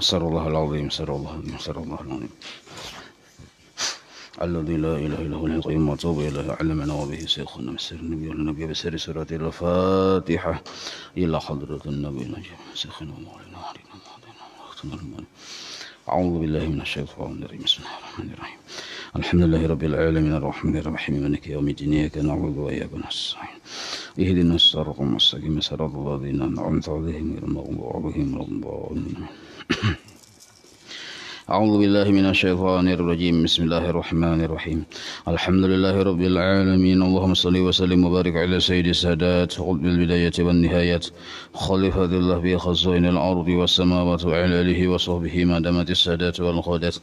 Astaghfirullahal azim, astaghfirullahal azim, astaghfirullahal azim. الذي لا إله إلا هو القيوم وأتوب إليه علمنا وبه شيخنا مسير النبي والنبي بسر سورة الفاتحة إلى حضرة النبي نجيب شيخنا ومولانا علينا محمد. أعوذ بالله من الشيطان الرجيم. بسم الله الرحمن الرحيم. الحمد لله رب العالمين الرحمن الرحيم مالك يوم الدين إياك نعبد وإياك نستعين اهدنا الصراط المستقيم صراط الذين أنعمت عليهم غير المغضوب عليهم ولا الضالين. أعوذ بالله من الشيطان الرجيم. بسم الله الرحمن الرحيم. الحمد لله رب العالمين. اللهم صل وسلم وبارك على سيد السادات قطب البداية والنهايات خليفة الله في خزائن الأرض والسماوات وعلى آله وصحبه ما دامت السادات والقادات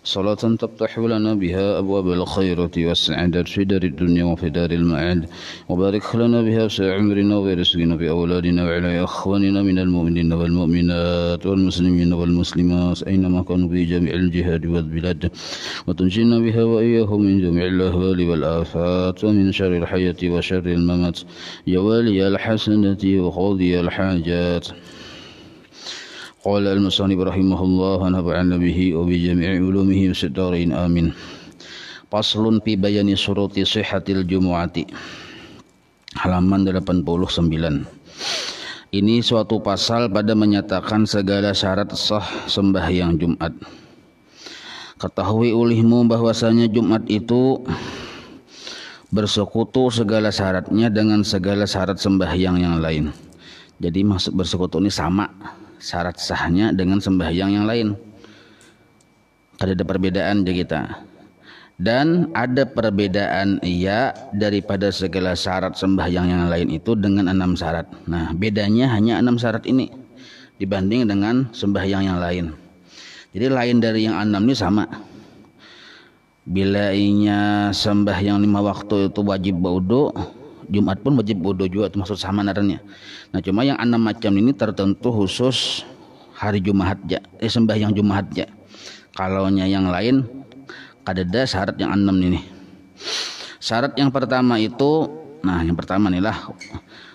صلاة تفتح لنا بها أبواب الخيرة والسعادة في دار الدنيا وفي دار المعاد وبارك لنا بها في عمرنا ورزقنا بأولادنا وعلى أخواننا من المؤمنين والمؤمنات والمسلمين والمسلمات أينما كانوا في جميع الجهاد والبلاد وتنجينا بها وإياهم من جميع الأهوال والآفات ومن شر الحياة وشر الممات يا والي الحسنة وقاضي الحاجات. قال المصنف رحمه الله ونفعنا به وبجميع علومه في الدارين آمين. فصل في بيان شروط صحة الجمعة. Halaman 89. Ini suatu pasal pada menyatakan segala syarat sah sembahyang Jumat. Ketahui olehmu bahwasanya Jumat itu bersekutu segala syaratnya dengan segala syarat sembahyang yang lain. Jadi maksud bersekutu ini sama syarat sahnya dengan sembahyang yang lain. Tidak ada perbedaan ya kita. Dan ada perbedaan daripada segala syarat sembahyang yang lain itu dengan 6 syarat. Nah, bedanya hanya 6 syarat ini dibanding dengan sembahyang yang lain. Jadi lain dari yang 6 ini sama. Bila inya sembahyang 5 waktu itu wajib wudu, Jumat pun wajib wudu juga, itu maksud sama narannya. Nah, cuma yang 6 macam ini tertentu khusus hari Jumat aja, sembahyang Jumat aja. Kalaunya yang lain ada syarat yang 6 ini. Syarat yang pertama itu, yang pertama nih lah,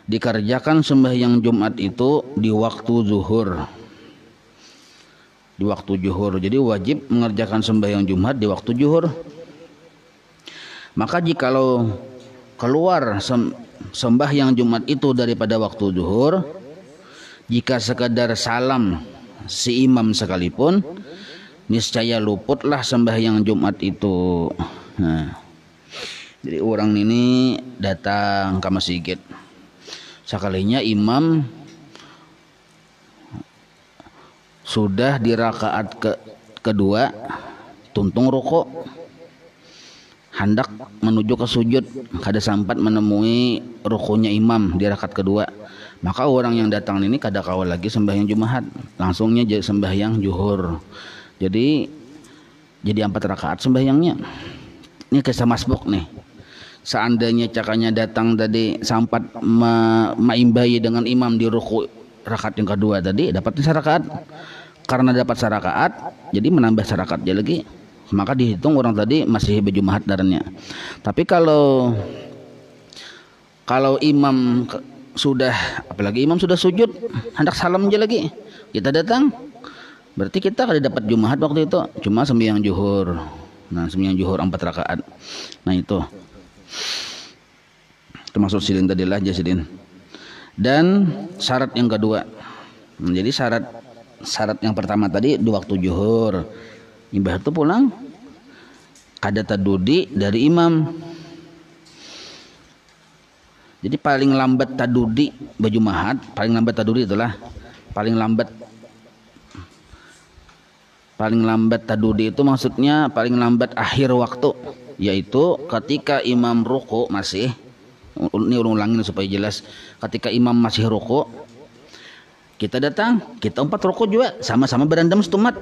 dikerjakan sembahyang Jumat itu di waktu zuhur. Di waktu zuhur. Jadi wajib mengerjakan sembahyang Jumat di waktu zuhur. Maka jikalau keluar sembahyang Jumat itu daripada waktu zuhur, jika sekadar salam si imam sekalipun, niscaya luputlah sembahyang Jumat itu. Jadi orang ini datang ke masjid, sekalinya imam sudah di rakaat kedua tuntung rukuk, hendak menuju ke sujud, kada sempat menemui rukunya imam di rakaat kedua. Maka orang yang datang ini kada kawal lagi sembahyang Jumat, langsungnya jadi sembahyang zuhur. Jadi 4 rakaat sembahyangnya. Ini kisah masbuk nih. Seandainya cakanya datang tadi sempat maimbai dengan imam di ruku rakaat yang kedua tadi, dapat 1 rakaat. Karena dapat 1 rakaat, jadi menambah 1 rakaat aja lagi. Maka dihitung orang tadi masih berjumahat darahnya. Tapi kalau imam sudah, apalagi imam sudah sujud, hendak salam aja lagi, kita datang, berarti kita kada dapat Jumat waktu itu, cuma sembahyang zuhur. Nah, sembahyang zuhur 4 rakaat. Nah, itu termasuk sidin tadilah jasidin. Dan syarat yang kedua. Jadi syarat yang pertama tadi di waktu zuhur. Imbah itu pulang kada tadudi dari imam. Jadi paling lambat tadudi berjumahat, paling lambat tadudi itulah paling lambat tadudi itu maksudnya paling lambat akhir waktu, yaitu ketika imam ruku masih, ini ulangin supaya jelas, ketika imam masih ruku, kita datang, kita 4 ruku juga, sama-sama berandam setumat.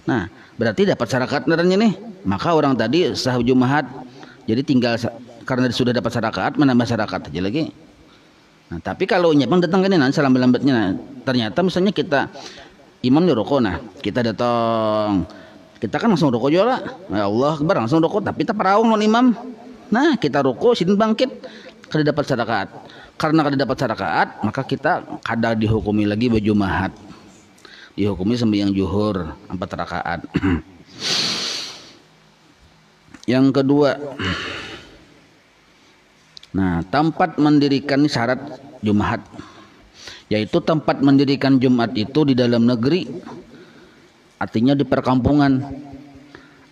Nah, berarti dapat 1 rakaat naranya nih. Maka orang tadi sah Jumat, jadi tinggal karena sudah dapat 1 rakaat menambah 1 rakaat aja lagi. Nah, tapi kalau nyepang datang ke ini nanti lambat-lambatnya, ternyata misalnya kita imam di ruku, kita datang, kita kan langsung ruku juga lah, ya Allah Akbar, langsung ruku, tapi kita peraung non imam. Nah, kita ruku, sidin bangkit, kada dapat 1 rakaat. Karena kada dapat 1 rakaat, maka kita kada dihukumi lagi berjumahat. dihukumi sembahyang zuhur 4 rakaat. Yang kedua, nah tempat mendirikan syarat Jumat, yaitu tempat mendirikan Jumat itu di dalam negeri, artinya di perkampungan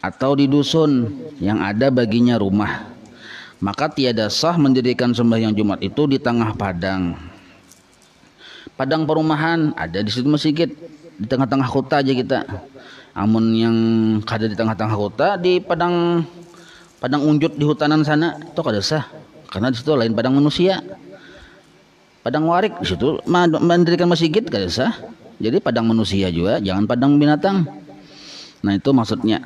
atau di dusun yang ada baginya rumah, maka tiada sah mendirikan sembahyang Jumat itu di tengah padang perumahan. Ada di situ masjid di tengah-tengah kota aja kita. Amun yang ada di tengah-tengah kota, di padang unjut di hutanan sana itu kada sah, karena di situ lain padang manusia. Padang warik di situ mendirikan masjid kada sah. Jadi padang manusia juga, jangan padang binatang. Nah itu maksudnya.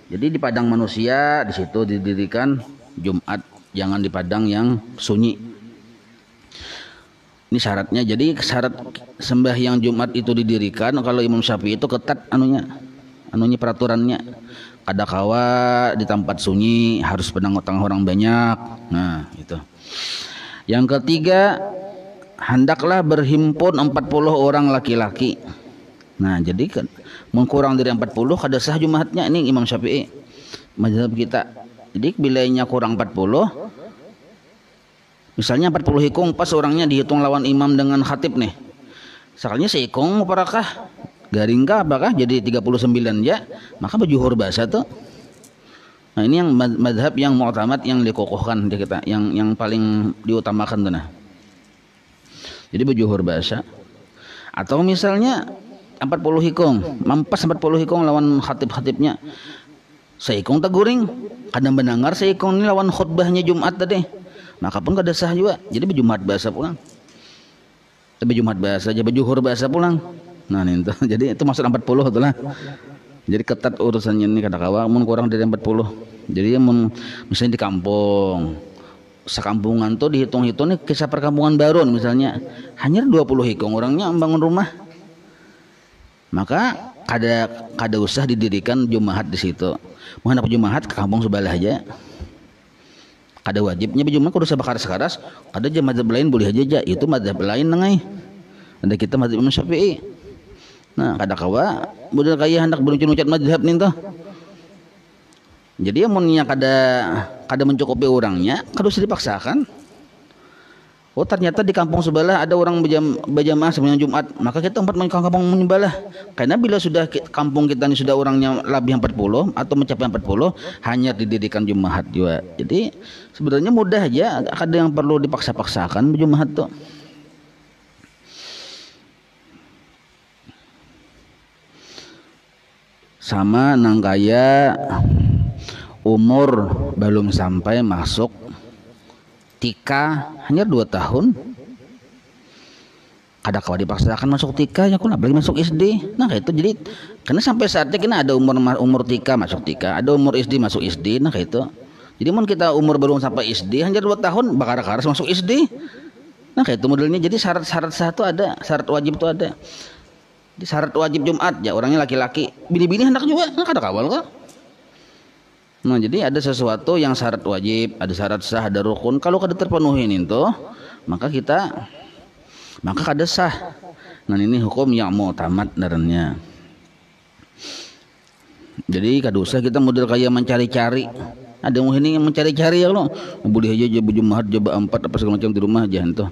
Jadi di padang manusia di situ didirikan Jumat, jangan di padang yang sunyi. Ini syaratnya. Jadi syarat sembahyang Jumat itu didirikan kalau Imam Syafi'i itu ketat anunya peraturannya. Kadakawa di tempat sunyi, harus padang tengah orang banyak. Nah itu. Yang ketiga, hendaklah berhimpun 40 orang laki-laki. Nah jadi kan mengkurang dari 40 kada sah Jumatnya. Ini Imam Syafi'i mazhab kita. Jadi bilanya kurang 40, misalnya 40 hikung, pas orangnya dihitung lawan imam dengan khatib nih, sekalinya seikung apakah garing kah apakah jadi 39 ya, maka berjuhur bahasa tuh. Nah ini yang madhab yang mu'tamad, yang dikokohkan di kita, yang paling diutamakan tuh. Nah jadi berjuhur bahasa. Atau misalnya 40 hikung, mampas 40 hikung lawan khatib-khatibnya, seikung teguring kadang mendengar seikung ini lawan khutbahnya Jumat tadi, maka pun kada sah juga. Jadi berjumat bahasa pulang, berjumat bahasa aja, berjuhur bahasa pulang. Nah itu jadi itu maksud 40 itulah. Jadi ketat urusannya ini kadakawa mun kurang dari 40. Jadi mun misalnya di kampung, sekampungan tuh dihitung-hitung nih kisah perkampungan baru misalnya hanya 20 hikung orangnya membangun rumah, maka kada usah didirikan Jumat di situ. Menghadap Jumat ke kampung sebelah aja. Kada wajibnya berjumat kudu sabakaras-karas. Kada aja mazhab lain boleh aja, itu mazhab lain nengai. Ada kita mazhab Imam Syafi'i. Nah, kada kawa budal kaya hendak beruncun-uncun mazhab nih tuh. Jadi amunnya kada mencukupi orangnya, kada usah dipaksakan. Oh ternyata di kampung sebelah ada orang berjamaah sembahyang Jumat, maka kita empat ke kampung menyembalah. Karena bila sudah kampung kita ini sudah orangnya lebih 40 atau mencapai 40, hanya didirikan Jumat juga. Jadi sebenarnya mudah aja, ada yang perlu dipaksa-paksakan Jumat tuh. Sama nang kaya umur belum sampai masuk tika, hanya 2 tahun, kada kawa dipaksakan masuk tika ya kun apalagi masuk SD. Nah kayak itu. Jadi karena sampai saatnya kita ada umur tika masuk tika, ada umur SD masuk SD. Nah kayak itu. Jadi mun kita umur belum sampai SD hanya 2 tahun bakar-karas masuk SD. Nah kayak itu modelnya. Jadi syarat-syarat satu ada, syarat wajib itu ada. Di syarat wajib Jumat ya orangnya laki-laki, bini-bini hendak juga, nah kada kawal kok. Nah jadi ada sesuatu yang syarat wajib, ada syarat sah, ada rukun. Kalau kada terpenuhi itu, maka kada sah. Nah ini hukum yang mu'tamad darannya. Jadi kada usah kita model kayak mencari-cari. Ada yang mencari-cari ya lo, boleh aja Jumat coba 4 apa segala macam di rumah aja itu.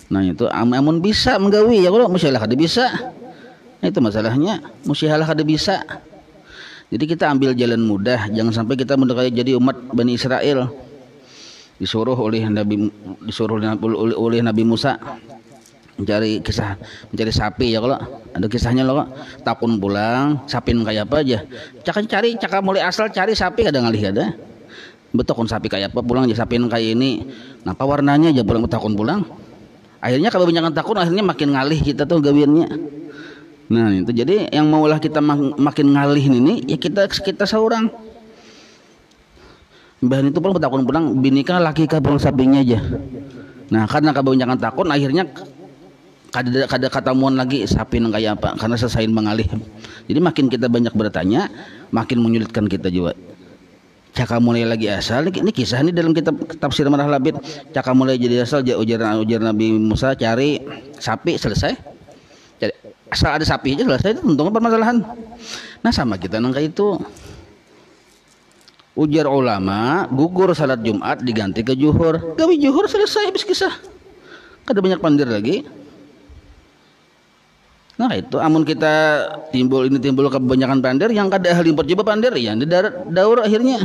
Nah itu amun bisa menggawi ya lo, musyalah kada bisa. Nah, itu masalahnya, musyalah kada bisa. Jadi kita ambil jalan mudah, jangan sampai kita mendekati jadi umat Bani Israel. Disuruh oleh Nabi Musa mencari sapi ya kalau ada kisahnya loh, takun pulang sapin kayak apa aja. Caka mulai asal cari sapi kada ngalih ada. Betul sapi kayak apa pulang aja sapin kayak ini. Napa warnanya aja takun pulang. Akhirnya kalau kebanyakan takun akhirnya makin ngalih kita tuh gawiannya. Nah itu jadi yang maulah kita makin ngalih ini ya kita seorang. Bahan itu pun bertakun pulang binika laki kah pulang sapinya aja. Nah karena kebanyakan takun akhirnya kada katamuan lagi sapi kayak apa karena selesai mengalih. Jadi makin kita banyak bertanya makin menyulitkan kita juga. Caka mulai lagi asal ini kisah ini dalam kitab tafsir Marah Labid. Caka mulai jadi asal ujar Nabi Musa cari sapi selesai. Jadi asal ada sapi aja selesai itu tentunya permasalahan. Nah sama kita nangka itu. Ujar ulama, gugur salat Jumat diganti ke juhur. Gawi juhur selesai habis kisah. Kada banyak pandir lagi. Nah itu amun kita timbul kebanyakan pandir yang kada ahli percoba pandir ya di daur akhirnya.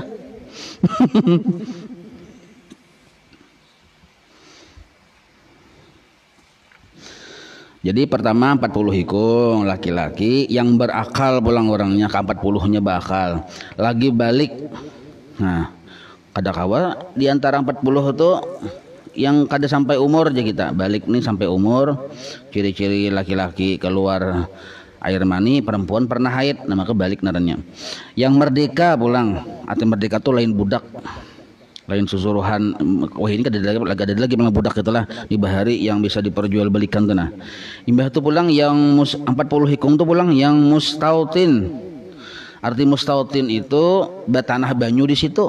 Jadi pertama 40 hikung laki-laki yang berakal pulang orangnya, ke 40-nya bakal. Lagi balik. Nah, kada kawa di antara 40 itu yang kada sampai umur aja kita. Balik nih sampai umur. Ciri-ciri laki-laki keluar air mani, perempuan pernah haid, nah maka balik narannya. Yang merdeka pulang. Arti merdeka tuh lain budak. Lain susuruhan. Wah ini ada lagi malah budak itulah di bahari yang bisa diperjualbelikan tuh nah. Imbah itu pulang yang 40 hikung tuh pulang yang mustautin. Arti mustautin itu batanah banyu di situ.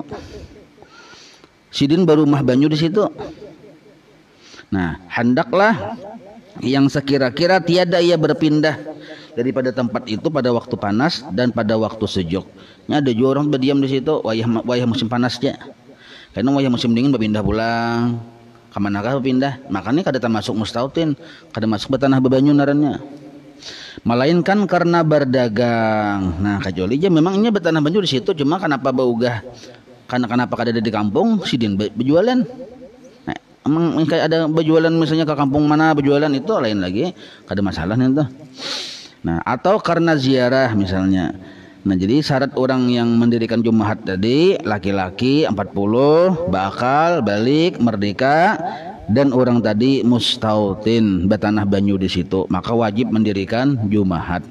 Sidin barumah banyu di situ. Nah, hendaklah yang sekira-kira tiada ia berpindah daripada tempat itu pada waktu panas dan pada waktu sejuk. Nya ada juga orang berdiam di situ wayah musim panasnya. Karena wayah musim dingin berpindah pulang. Kamanakah berpindah? Makanya kada termasuk mustautin, kada masuk batanah bebanyu narannya. Melainkan karena berdagang. Nah, kecuali aja memangnya batanah banyu di situ, cuma kenapa baugah? Karena kenapa kada ada di kampung sidin berjualan? Nah, emang kayak ada berjualan misalnya ke kampung mana berjualan itu lain lagi, kada masalah nih tuh. Nah, atau karena ziarah misalnya. Nah, jadi syarat orang yang mendirikan Jumat tadi laki-laki 40, bakal, balik, merdeka, dan orang tadi mustautin batanah banyu di situ, maka wajib mendirikan Jumat.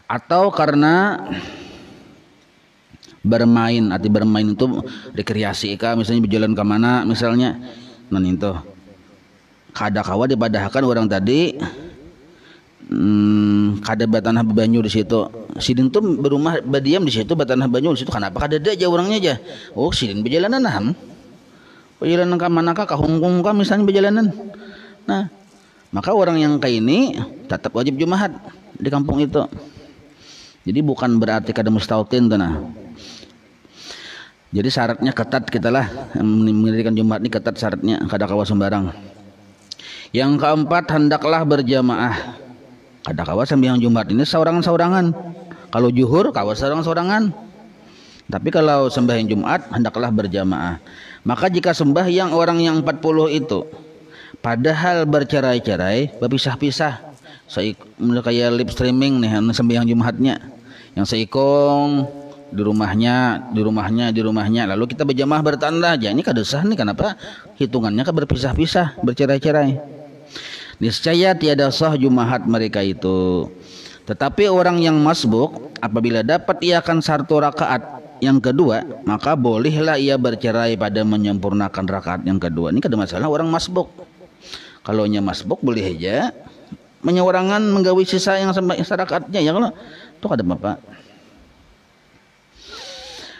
Atau karena bermain, arti bermain itu rekreasi ka, misalnya berjalan ke mana misalnya. Nah itu kada kawa dipadahkan orang tadi kada batanah banyu di situ. Sidin tuh berumah berdiam di situ batanah banyu di situ. Kenapa kada ada aja orangnya aja? Oh, sidin berjalanan nah. Perjalanan ke manakah ke Hongkong kah misalnya perjalanan. Nah, maka orang yang kayak ini tetap wajib Jumat di kampung itu. Jadi bukan berarti kada mustautin tuh nah. Jadi syaratnya ketat kita lah, mendirikan Jumat ini ketat syaratnya, kada kawa sembarang. Yang keempat, hendaklah berjamaah. Kada kawa sembahyang Jumat ini saurangan-saurangan. Kalau juhur kawa saurangan-saurangan. Tapi kalau sembahyang Jumat hendaklah berjamaah. Maka jika sembahyang orang yang 40 itu padahal bercerai-cerai, berpisah-pisah, kayak live streaming nih sembahyang Jumatnya, yang seikong di rumahnya, lalu kita berjamaah bertanda aja, ini kada sah nih. Kenapa? Hitungannya kan berpisah-pisah, bercerai-cerai. Niscaya tiada sah Jumat mereka itu. Tetapi orang yang masbuk apabila dapat ia akan satu rakaat yang kedua, maka bolehlah ia bercerai pada menyempurnakan rakaat yang kedua. Ini kada masalah orang masbuk. Kalau nya masbuk boleh aja menyewarangan menggawi sisa yang rakaatnya ya, kalau itu kada apa-apa.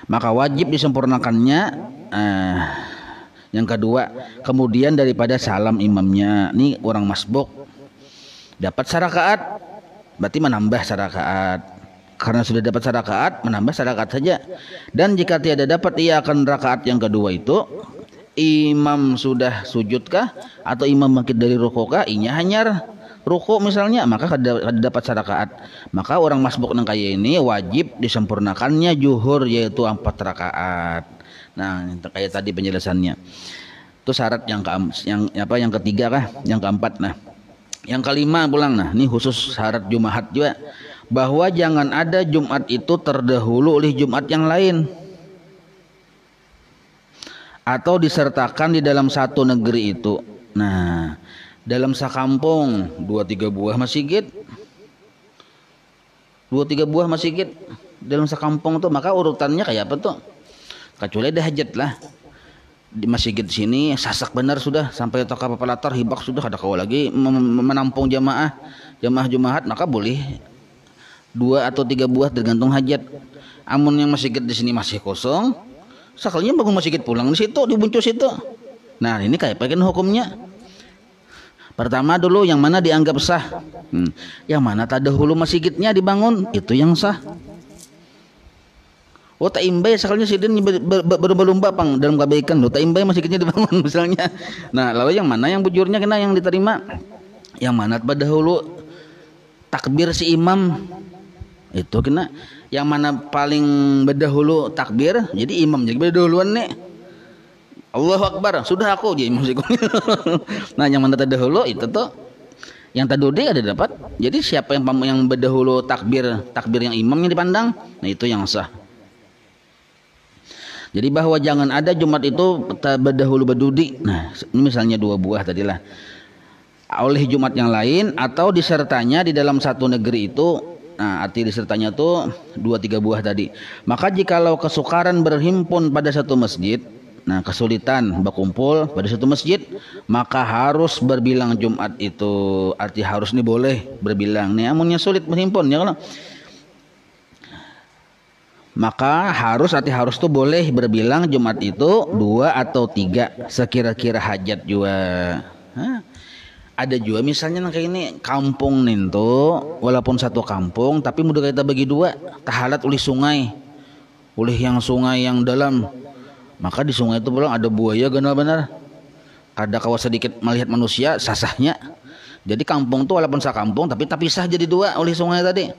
Maka wajib disempurnakannya yang kedua, kemudian daripada salam imamnya. Ini orang masbuk dapat sarakaat, berarti menambah sarakaat. Karena sudah dapat sarakaat, menambah sarakaat saja. Dan jika tiada dapat, ia akan rakaat yang kedua itu imam sudah sujudkah atau imam bangkit dari rukukah, inya hanyar ruku misalnya, maka kada dapat sarakaat. Maka orang masbuk nang kaya ini wajib disempurnakannya juhur, yaitu 4 rakaat. Nah, kayak tadi penjelasannya. Itu syarat yang ketiga kah? Yang keempat. Nah, yang kelima pulang. Nah, ini khusus syarat Jumat juga, bahwa jangan ada Jumat itu terdahulu oleh Jumat yang lain atau disertakan di dalam satu negeri itu. Nah, dalam sakampung 2-3 buah masjid, 2-3 buah masjid dalam sakampung tuh, maka urutannya kayak apa tuh? Kecuali ada hajat lah di masjid sini sasak benar sudah sampai toka papalatar hibak sudah, ada kau lagi menampung jamaah Jumat, maka boleh 2 atau 3 buah tergantung hajat. Amun yang masjid di sini masih kosong, sekalinya bangun masjid pulang di situ, dibuncus itu. Nah, ini kayak pengen hukumnya. Pertama dulu yang mana dianggap sah. Yang mana tadahulu masjidnya dibangun, itu yang sah. Oh tak imbai sekalnya sidin berlomba pang dalam kebaikan lo, tak imbai masjidnya dibangun misalnya. Nah lalu yang mana yang bujurnya kena yang diterima? Yang mana tadahulu takbir si imam itu kena. Yang mana paling berdahulu takbir, jadi imam jadi berdahuluan nih. Allahu Akbar, sudah aku jadi imam. Nah yang mana terdahulu itu tuh yang tadudi ada dapat. Jadi siapa yang berdahulu takbir yang imam yang dipandang, nah itu yang sah. Jadi bahwa jangan ada Jumat itu berdahulu berdudi. Nah ini misalnya 2 buah tadilah oleh Jumat yang lain atau disertanya di dalam satu negeri itu. Nah, arti disertanya tuh 2-3 buah tadi. Maka jikalau kesukaran berhimpun pada satu masjid, nah kesulitan berkumpul pada satu masjid, maka harus berbilang Jumat itu. Arti harus nih boleh berbilang. Nih amunnya sulit berhimpun ya kalau. Maka harus tuh boleh berbilang Jumat itu 2 atau 3 sekira-kira hajat juga. Ada juga misalnya kayak ini kampung ninto, walaupun satu kampung tapi mudah kita bagi 2, tahalat oleh sungai, oleh yang sungai yang dalam. Maka di sungai itu pulang ada buaya benar-benar. Ada kawas sedikit melihat manusia sasahnya. Jadi kampung tuh walaupun sakampung tapi pisah jadi 2 oleh sungai tadi.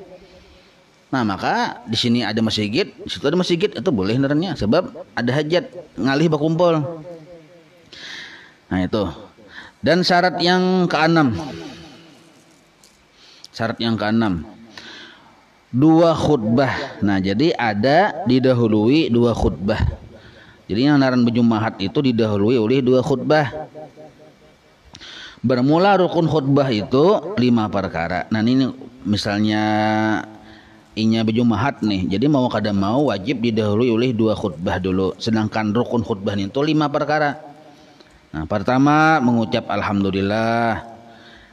Nah maka di sini ada masjid, di situ ada masjid, itu boleh sebenarnya sebab ada hajat ngalih berkumpul. Nah itu. Dan syarat yang ke-6. Syarat yang ke-6. 2 khutbah. Nah, jadi ada didahului 2 khutbah. Jadi yang naran berjumahat itu didahului oleh 2 khutbah. Bermula rukun khutbah itu 5 perkara. Nah, ini misalnya inya berjumahat nih. Jadi mau kada mau wajib didahului oleh 2 khutbah dulu. Sedangkan rukun khutbah itu 5 perkara. Nah, pertama mengucap alhamdulillah,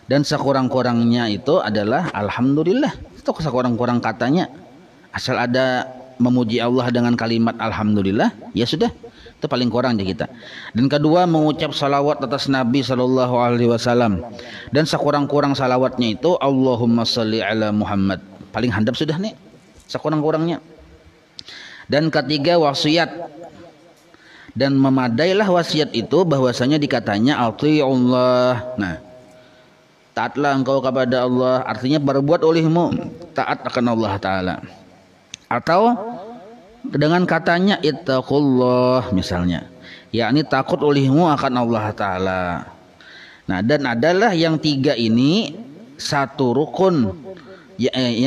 dan sekurang-kurangnya itu adalah alhamdulillah. Itu sekurang-kurang katanya. Asal ada memuji Allah dengan kalimat alhamdulillah, ya sudah. Itu paling kurang aja kita. Dan kedua mengucap salawat atas Nabi sallallahu alaihi wasallam. Dan sekurang-kurang salawatnya itu Allahumma shalli ala Muhammad. Paling handap sudah nih. Sekurang-kurangnya. Dan ketiga wasiat. Dan memadailah wasiat itu bahwasanya dikatanya atiullah. Nah, taatlah engkau kepada Allah, artinya berbuat olehmu taat akan Allah Ta'ala. Atau dengan katanya ittaqullah misalnya, yakni takut olehmu akan Allah Ta'ala. Nah, dan adalah yang 3 ini satu rukun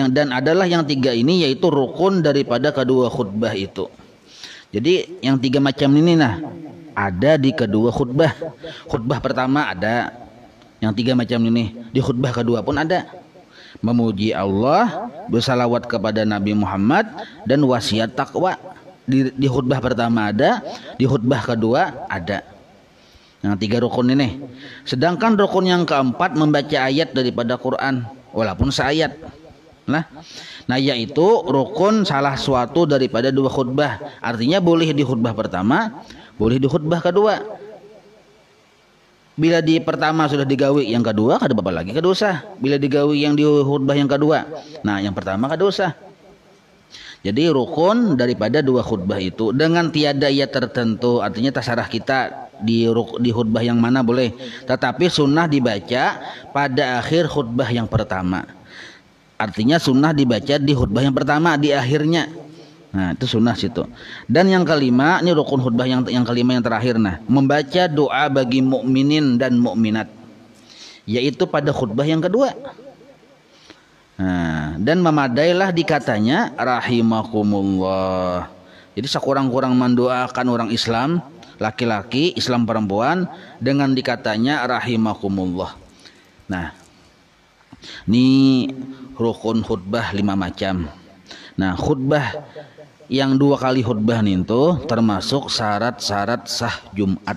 dan adalah yang 3 ini yaitu rukun daripada kedua khutbah itu. Jadi yang 3 macam ini nah ada di kedua khutbah. Khutbah pertama ada yang 3 macam ini. Di khutbah kedua pun ada. Memuji Allah, bersalawat kepada Nabi Muhammad, dan wasiat takwa. Di khutbah pertama ada, di khutbah kedua ada. Yang 3 rukun ini. Sedangkan rukun yang keempat membaca ayat daripada Quran, walaupun seayat. Nah yaitu rukun salah suatu daripada 2 khutbah. Artinya boleh di khutbah pertama, boleh di khutbah kedua. Bila di pertama sudah digawi, yang kedua kada apa lagi kada usah. Bila digawi yang di khutbah yang kedua, nah yang pertama kada usah. Jadi rukun daripada 2 khutbah itu dengan tiada ia tertentu. Artinya terserah kita di khutbah yang mana boleh. Tetapi sunnah dibaca pada akhir khutbah yang pertama. Artinya sunnah dibaca di khutbah yang pertama di akhirnya. Nah itu sunnah situ. Dan yang kelima, ini rukun khutbah yang kelima yang terakhir. Nah membaca doa bagi mukminin dan mukminat, yaitu pada khutbah yang kedua. Nah, dan memadailah dikatanya rahimakumullah. Jadi sekurang-kurang mendoakan orang Islam laki-laki, Islam perempuan dengan dikatanya rahimakumullah. Nah ini rukun khutbah 5 macam. Nah khutbah yang 2 kali khutbah itu termasuk syarat-syarat sah Jumat.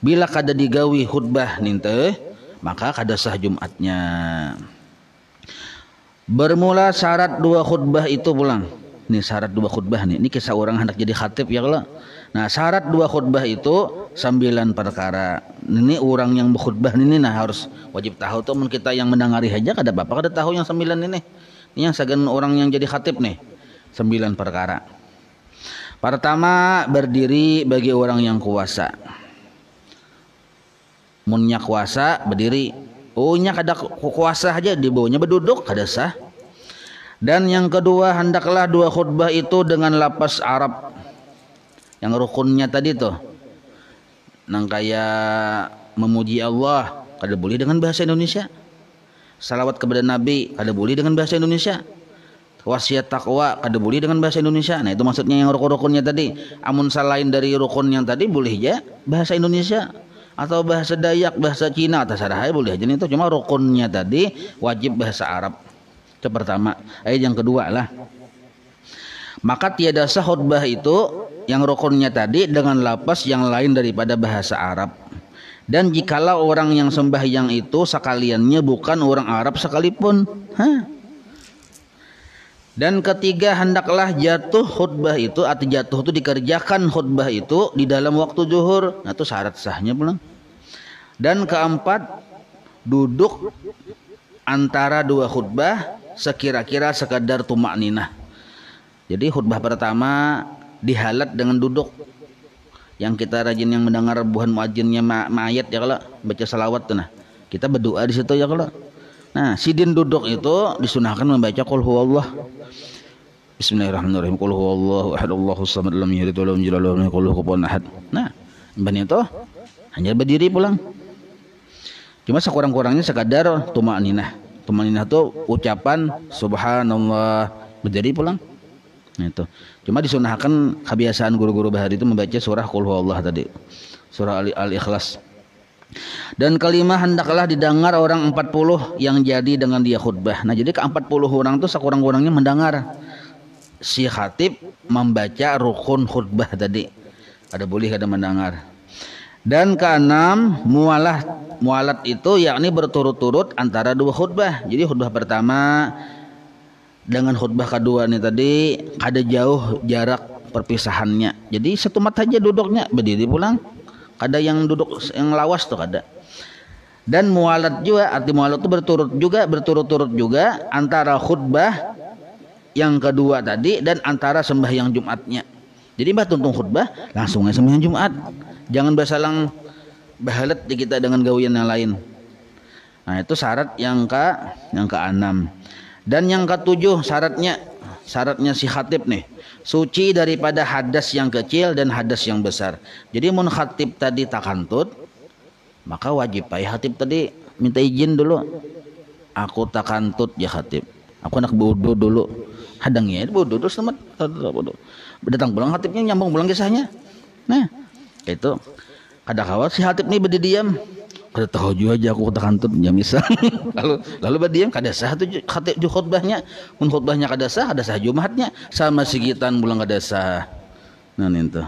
Bila kada digawi khutbah ninte, maka kada sah Jumatnya. Bermula syarat 2 khutbah itu pulang. Ini syarat 2 khutbah nih. Ini kisah orang hendak jadi khatib ya kalau. Nah, syarat dua khutbah itu 9 perkara. Ini orang yang berkhutbah ini nah harus wajib tahu tuh. Kita yang mendengari aja kada apa-apa kada tahu yang 9 ini. Ini yang segan orang yang jadi khatib nih. 9 perkara. Pertama, berdiri bagi orang yang kuasa. Munnya kuasa berdiri. Oh, nya kada kuasa aja di bawahnya berduduk kada sah. Dan yang kedua, hendaklah dua khutbah itu dengan lafaz Arab. Yang rukunnya tadi tuh. Nang kayak memuji Allah kada boleh dengan bahasa Indonesia. Salawat kepada Nabi kada boleh dengan bahasa Indonesia. Wasiat takwa kada boleh dengan bahasa Indonesia. Nah, itu maksudnya yang rukun-rukunnya tadi. Amun selain dari rukun yang tadi boleh aja bahasa Indonesia atau bahasa Dayak, bahasa Cina atau sarahai boleh aja. Itu cuma rukunnya tadi wajib bahasa Arab. Itu pertama. Yang kedua lah. Maka tiada sah khutbah itu yang rukunnya tadi dengan lafaz yang lain daripada bahasa Arab. Dan jikalau orang yang sembahyang itu sekaliannya bukan orang Arab sekalipun. Dan ketiga, hendaklah jatuh khutbah itu atau jatuh itu dikerjakan khutbah itu di dalam waktu zuhur. Nah, itu syarat sahnya pulang. Dan keempat, duduk antara dua khutbah sekira-kira sekadar tumak ninah. Jadi khutbah pertama dihalat dengan duduk. Yang kita rajin yang mendengar buhan muadzinnya ma'ayat ya kalau baca salawat tuh nah. Kita berdoa di situ ya kalau. Nah, sidin duduk itu disunahkan membaca qul huwallah. Bismillahirrahmanirrahim. Qul huwallahu ahad Allahus samad lam yalid wa lam yulad wa lam yakul lahu kufuwan ahad. Nah, ban itu hanya berdiri pulang. Cuma sekurang-kurangnya sekadar tumakninah. Tumakninah itu ucapan subhanallah berdiri pulang. Nah, itu. Cuma disunahkan kebiasaan guru-guru bahari itu membaca surah qul huwallah tadi. Surah Al-Ikhlas. Dan kelima, hendaklah didengar orang 40 yang jadi dengan dia khutbah. Nah, jadi ke 40 orang itu sekurang-kurangnya mendengar si khatib membaca rukun khutbah tadi. Ada boleh ada mendengar. Dan keenam, mualat itu yakni berturut-turut antara dua khutbah. Jadi khutbah pertama dengan khutbah kedua nih tadi ada jauh jarak perpisahannya. Jadi setumat saja duduknya, berdiri pulang. Ada yang duduk yang lawas tuh ada. Dan mualat juga, arti mualat itu berturut-turut juga antara khutbah yang kedua tadi dan antara sembahyang Jumatnya. Jadi mbah tuntung khutbah langsung aja sembahyang Jumat. Jangan basalang bahalet di kita dengan gawian yang lain. Nah, itu syarat yang keenam. Dan yang ketujuh syaratnya si khatib nih, suci daripada hadas yang kecil dan hadas yang besar. Jadi mun khatib tadi takantut, maka wajib ya khatib tadi minta izin dulu. Aku takantut ya khatib. Aku nak bodoh dulu. Hadangnya bodoh terus teman. Datang pulang khatibnya nyambung pulang kisahnya. Nah, itu kada kawat si khatib nih berdiam. Kada tahu juga aja aku takantut ya misal. lalu berdiam kada sah tuh khatib khutbahnya. Mun khutbahnya kada sah Jumatnya sama sigitan bulan kada sah. Nah itu.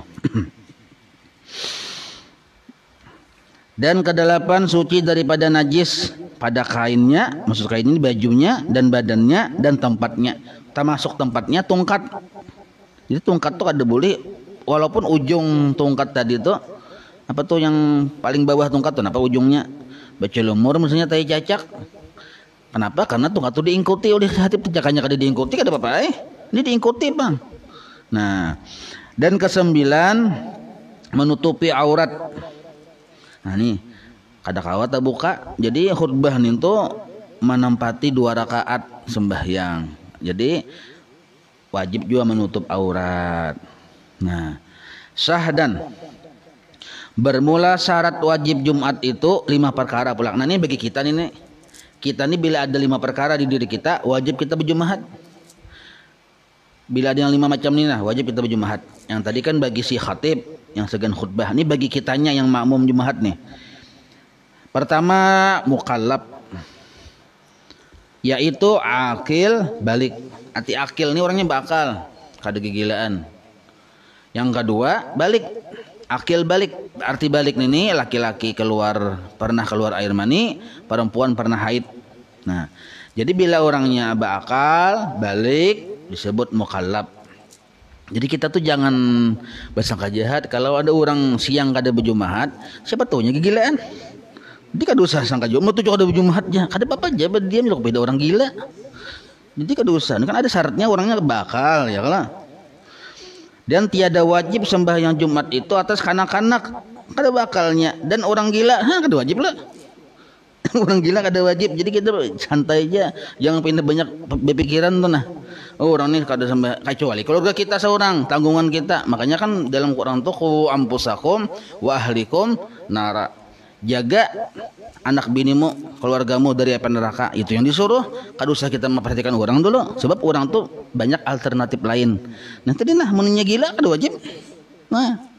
Dan kedelapan, suci daripada najis pada kainnya, maksud kain ini bajunya dan badannya dan tempatnya. Termasuk tempatnya tungkat. Jadi tungkat tuh kada boleh walaupun ujung tungkat tadi tuh apa tuh yang paling bawah tungkat tuh apa ujungnya baca lumur misalnya tai cacak. Kenapa? Karena tungkat itu diikuti oleh khatib. Cacakannya kada diikuti kada apa-apa ini diikuti bang. Nah, dan kesembilan, menutupi aurat. Nah nih kada kawat tak buka. Jadi khutbah nih tuh menempati 2 rakaat sembahyang. Jadi wajib juga menutup aurat. Nah, syahdan bermula syarat wajib Jumat itu 5 perkara pulang. Nah ini bagi kita nih, kita nih bila ada 5 perkara di diri kita wajib kita berjumahat. Bila ada yang 5 macam ini nah wajib kita berjumahat. Yang tadi kan bagi si khatib yang segan khutbah. Ini bagi kitanya yang makmum jumahat nih. Pertama, mukallaf, yaitu akil balik. Arti akil ini orangnya bakal kada gigilaan. Yang kedua, balik. Akil balik, arti balik ini laki-laki pernah keluar air mani, perempuan pernah haid. Nah, jadi bila orangnya bakal balik disebut mukallaf. Jadi kita tuh jangan bersangka jahat kalau ada orang siang kada berjumahat, siapa taunya kegilaan. Jadi kada usah sangka jumat tuh kada berjumahatnya, kada apa-apa aja berdiam juga beda orang gila. Jadi kada usah, kan ada syaratnya orangnya bakal ya kalau. Dan tiada wajib sembahyang Jumat itu atas kanak-kanak, kada bakalnya, dan orang gila, kada wajib lah. Orang gila kada wajib, jadi kita santai aja, jangan pindah banyak berpikiran tuh nah. Oh, orang ini kada sembah, kecuali keluarga kita seorang, tanggungan kita. Makanya kan dalam Quran tuh qu ampusakum wa ahlikum nara. Jaga anak binimu, keluargamu dari api neraka. Itu yang disuruh. Kada usah kita memperhatikan orang dulu, sebab orang tuh banyak alternatif lain. Nah, tadi nah mennya gila kada wajib. Nah.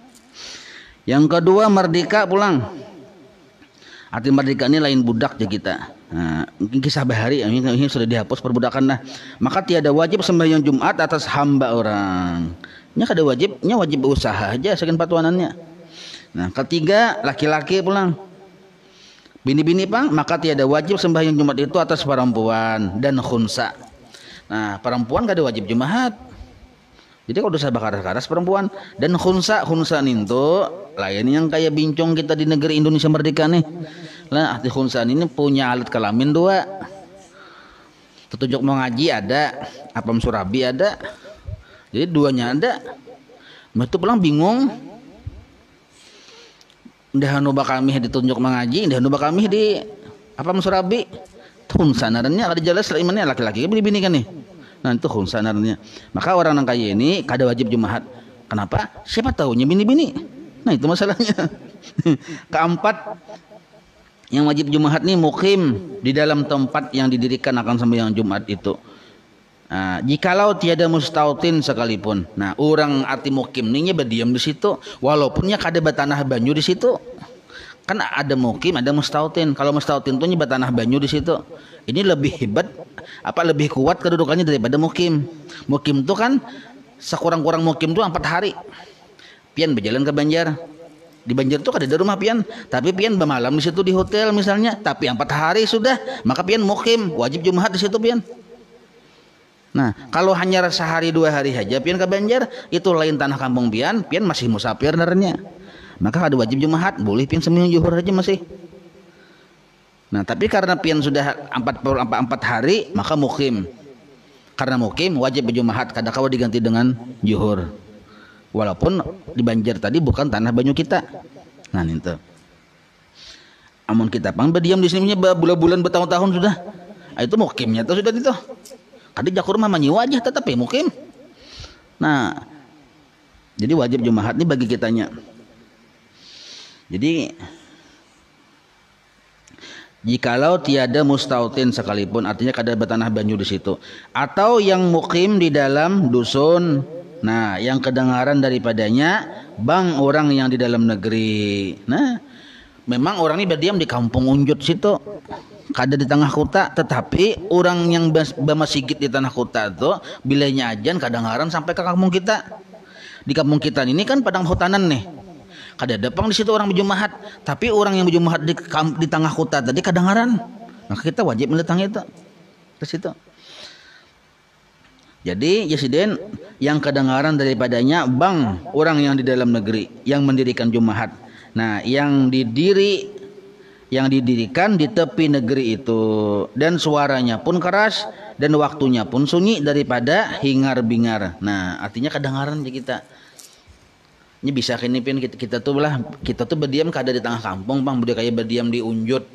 Yang kedua merdeka pulang. Arti merdeka ini lain budak ya kita. Nah, mungkin kisah bahari ini sudah dihapus perbudakan dah. Maka tiada wajib sembahyang Jumat atas hamba orang. Nya kada wajib, nya wajib usaha aja sekian patuanannya. Nah, ketiga laki-laki pulang. Bini-bini pang, maka tiada wajib sembahyang Jumat itu atas perempuan dan khunsa. Nah, perempuan kada wajib Jumat. Jadi kalau dosa bakaras-karas perempuan dan khunsa itu lain yang kayak bincong kita di negeri Indonesia merdeka nih. Lah arti khunsa ini punya alat kelamin 2. Petunjuk mau ngaji ada, apam surabi ada. Jadi 2-nya ada. Itu pulang bingung. Ndah nuba kami ditunjuk mengaji, ndah nuba kami di apam surabi. Khunsa narannya kada jelas imannya laki-laki bini-bini kan nih. Nah itu khunsa narnya. Maka orang yang kaya ini kada wajib Jumat. Kenapa? Siapa tahunya bini-bini. Nah itu masalahnya. Keempat, yang wajib Jumat nih mukim di dalam tempat yang didirikan akan sembahyang Jumat itu. Nah, jikalau tiada mustautin sekalipun. Nah, orang arti mukim nih berdiam di situ, walaupunnya kada batanah banyu di situ. Kan ada mukim, ada mustautin. Kalau mustautin tuh nyebat tanah banyu di situ. Ini lebih hebat, lebih kuat kedudukannya daripada mukim. Mukim tuh kan sekurang-kurang mukim tuh 4 hari. Pian berjalan ke Banjar. Di Banjar tuh kada ada rumah pian, tapi pian bermalam di situ di hotel misalnya. Tapi 4 hari sudah, maka pian mukim, wajib Jumat di situ pian. Nah, kalau hanya sehari 2 hari saja pian ke Banjar, itu lain tanah kampung pian masih musafir narnya. Maka ada wajib Jumat, boleh pian sembahyang zuhur aja masih. Nah, tapi karena pian sudah 4 hari, maka mukim. Karena mukim wajib Jumat, kada kawa diganti dengan zuhur. Walaupun di Banjar tadi bukan tanah banyu kita. Nah, itu. Amun kita pang berdiam di sini bulan-bulan bertahun-tahun sudah. Itu mukimnya tuh sudah itu. Kadi jakur mah manyiwa aja tetapi mukim. Nah, jadi wajib Jumat nih bagi kitanya. Jadi jikalau tiada mustautin sekalipun, artinya kada bertanah banyu di situ, atau yang mukim di dalam dusun, nah yang kedengaran daripadanya bang orang yang di dalam negeri. Nah, memang orang ini berdiam di kampung Unjut situ, kada di tengah kota, tetapi orang yang bermasigit di tanah kota itu bilanya ajan kedengaran sampai ke kampung kita. Di kampung kita ini kan padang hutanan nih. Kada dapang di situ orang berjumahat, tapi orang yang berjumahat di tengah kota tadi kedengaran. Maka kita wajib mendatangi itu ke situ. Jadi Yesiden yang kedengaran daripadanya bang orang yang di dalam negeri yang mendirikan Jumahat. Nah, yang didirikan di tepi negeri itu, dan suaranya pun keras dan waktunya pun sunyi daripada hingar-bingar. Nah, artinya kedengaran di kita. Ini bisa kini pin kita tuh berdiam kada di tengah kampung bang, budaya kayak berdiam di Unjut.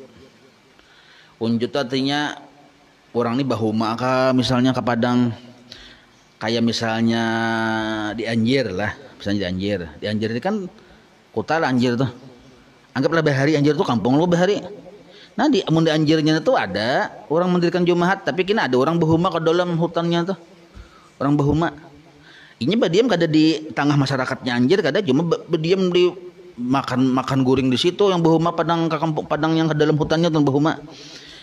Unjut tuh artinya orang ini bahuma ke misalnya ke Padang, kayak misalnya di Anjir lah, misalnya di Anjir ini kan kota lah Anjir tuh. Anggaplah Bahari, Anjir tuh kampung lo Bahari. Nah di Anjirnya tuh ada orang mendirikan Jumahat, tapi kini ada orang bahuma ke dalam hutannya tuh, orang bahuma. Ini berdiam kada di tengah masyarakatnya Anjir, kada cuma berdiam di makan guring di situ yang bahuma padang ke kampung padang yang ke dalam hutannya tuh bahuma.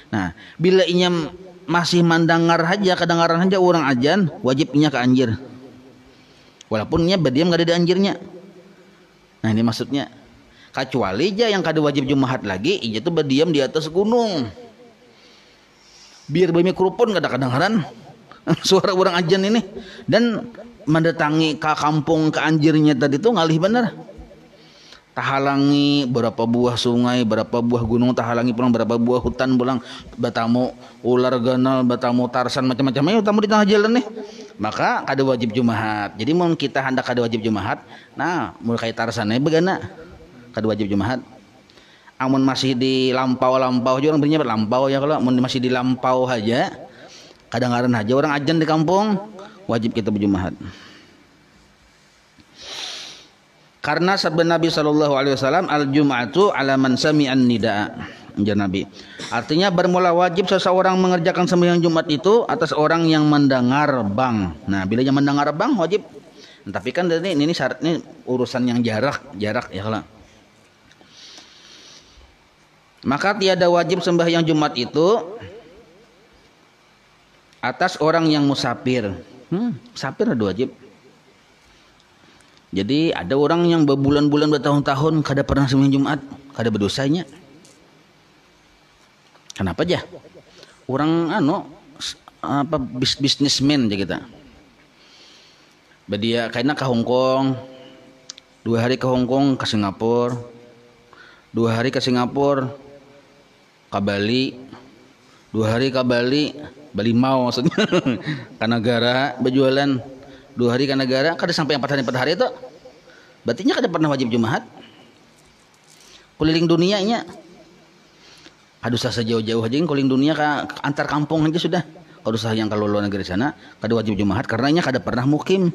Nah, bila inya masih mandangar aja kedengaran aja orang ajan, wajibnya ke Anjir. Walaupun nya berdiam kada di Anjirnya. Nah, ini maksudnya. Kecuali aja yang kada wajib Jumahat lagi, inya tuh berdiam di atas gunung. Biar bumi kerupun kada kedengaran. suara orang ajan ini, dan mendatangi ke kampung ke anjirnya tadi tuh ngalih bener. Tahalangi berapa buah sungai, berapa buah gunung, tahalangi pulang berapa buah hutan pulang, batamu ular ganal, batamu tarsan macam-macam ayo tamu di tengah jalan nih. Maka kada wajib jumahat. Jadi mun kita hendak kada wajib jumahat, nah mulai kayak tarsannya begana kada wajib jumahat. Amun masih di lampau-lampau aja orang berinya lampau ya, kalau mun masih di lampau aja kadang-kadang aja orang ajan di kampung wajib kita berjumahat. Karena sabda Nabi sallallahu alaihi wasallam al-jum'atu ala man sami'an nidaa. Anjur Nabi. Artinya bermula wajib seseorang mengerjakan sembahyang Jumat itu atas orang yang mendengar bang. Nah, bila yang mendengar bang wajib. Tapi kan ini syaratnya urusan yang jarak ya kalau. Maka tiada wajib sembahyang Jumat itu atas orang yang musafir. Musafir ada wajib. Jadi ada orang yang berbulan-bulan bertahun-tahun kada pernah sembahyang Jumat, kada berdosanya. Kenapa aja? Orang bisnismen aja kita. Dia kayaknya ke Hong Kong, 2 hari ke Hong Kong, ke Singapura, 2 hari ke Singapura, ke Bali, 2 hari ke Bali, Bali mau maksudnya, ke negara berjualan. 2 hari ke negara, kada sampai 4 hari itu. Berarti kada pernah wajib Jumat. Keliling dunianya. Kada usah sejauh-jauh aja keliling dunia ke antar kampung aja sudah. Kada usah yang kalau luar negeri sana, kada wajib Jumat karenanya kada pernah mukim.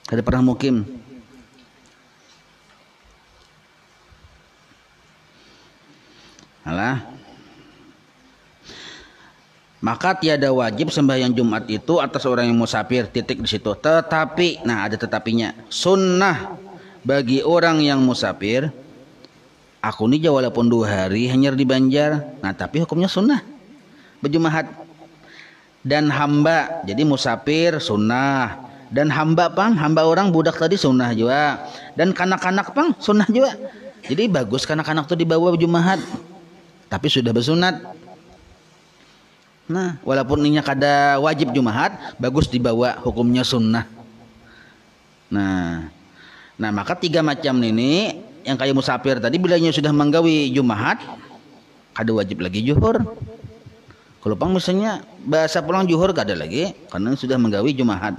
Kada pernah mukim. Alah. Maka tiada wajib sembahyang Jumat itu atas orang yang musafir, titik di situ. Tetapi, nah ada tetapinya. Sunnah bagi orang yang musafir. Aku ni walaupun 2 hari hanya di Banjar. Nah tapi hukumnya sunnah berjumahat. Dan hamba, jadi musafir sunnah. Dan hamba pang, hamba orang budak tadi sunnah juga. Dan kanak-kanak pang sunnah juga. Jadi bagus kanak-kanak tuh dibawa berjumahat. Tapi sudah bersunat. Nah, walaupun ini kada wajib Jumahat, bagus dibawa hukumnya sunnah. Nah, maka 3 macam ini yang kayak musafir tadi bilanya sudah menggawi Jumahat, kada wajib lagi juhur. Kalau pang misalnya bahasa pulang juhur kada lagi karena sudah menggawi Jumahat.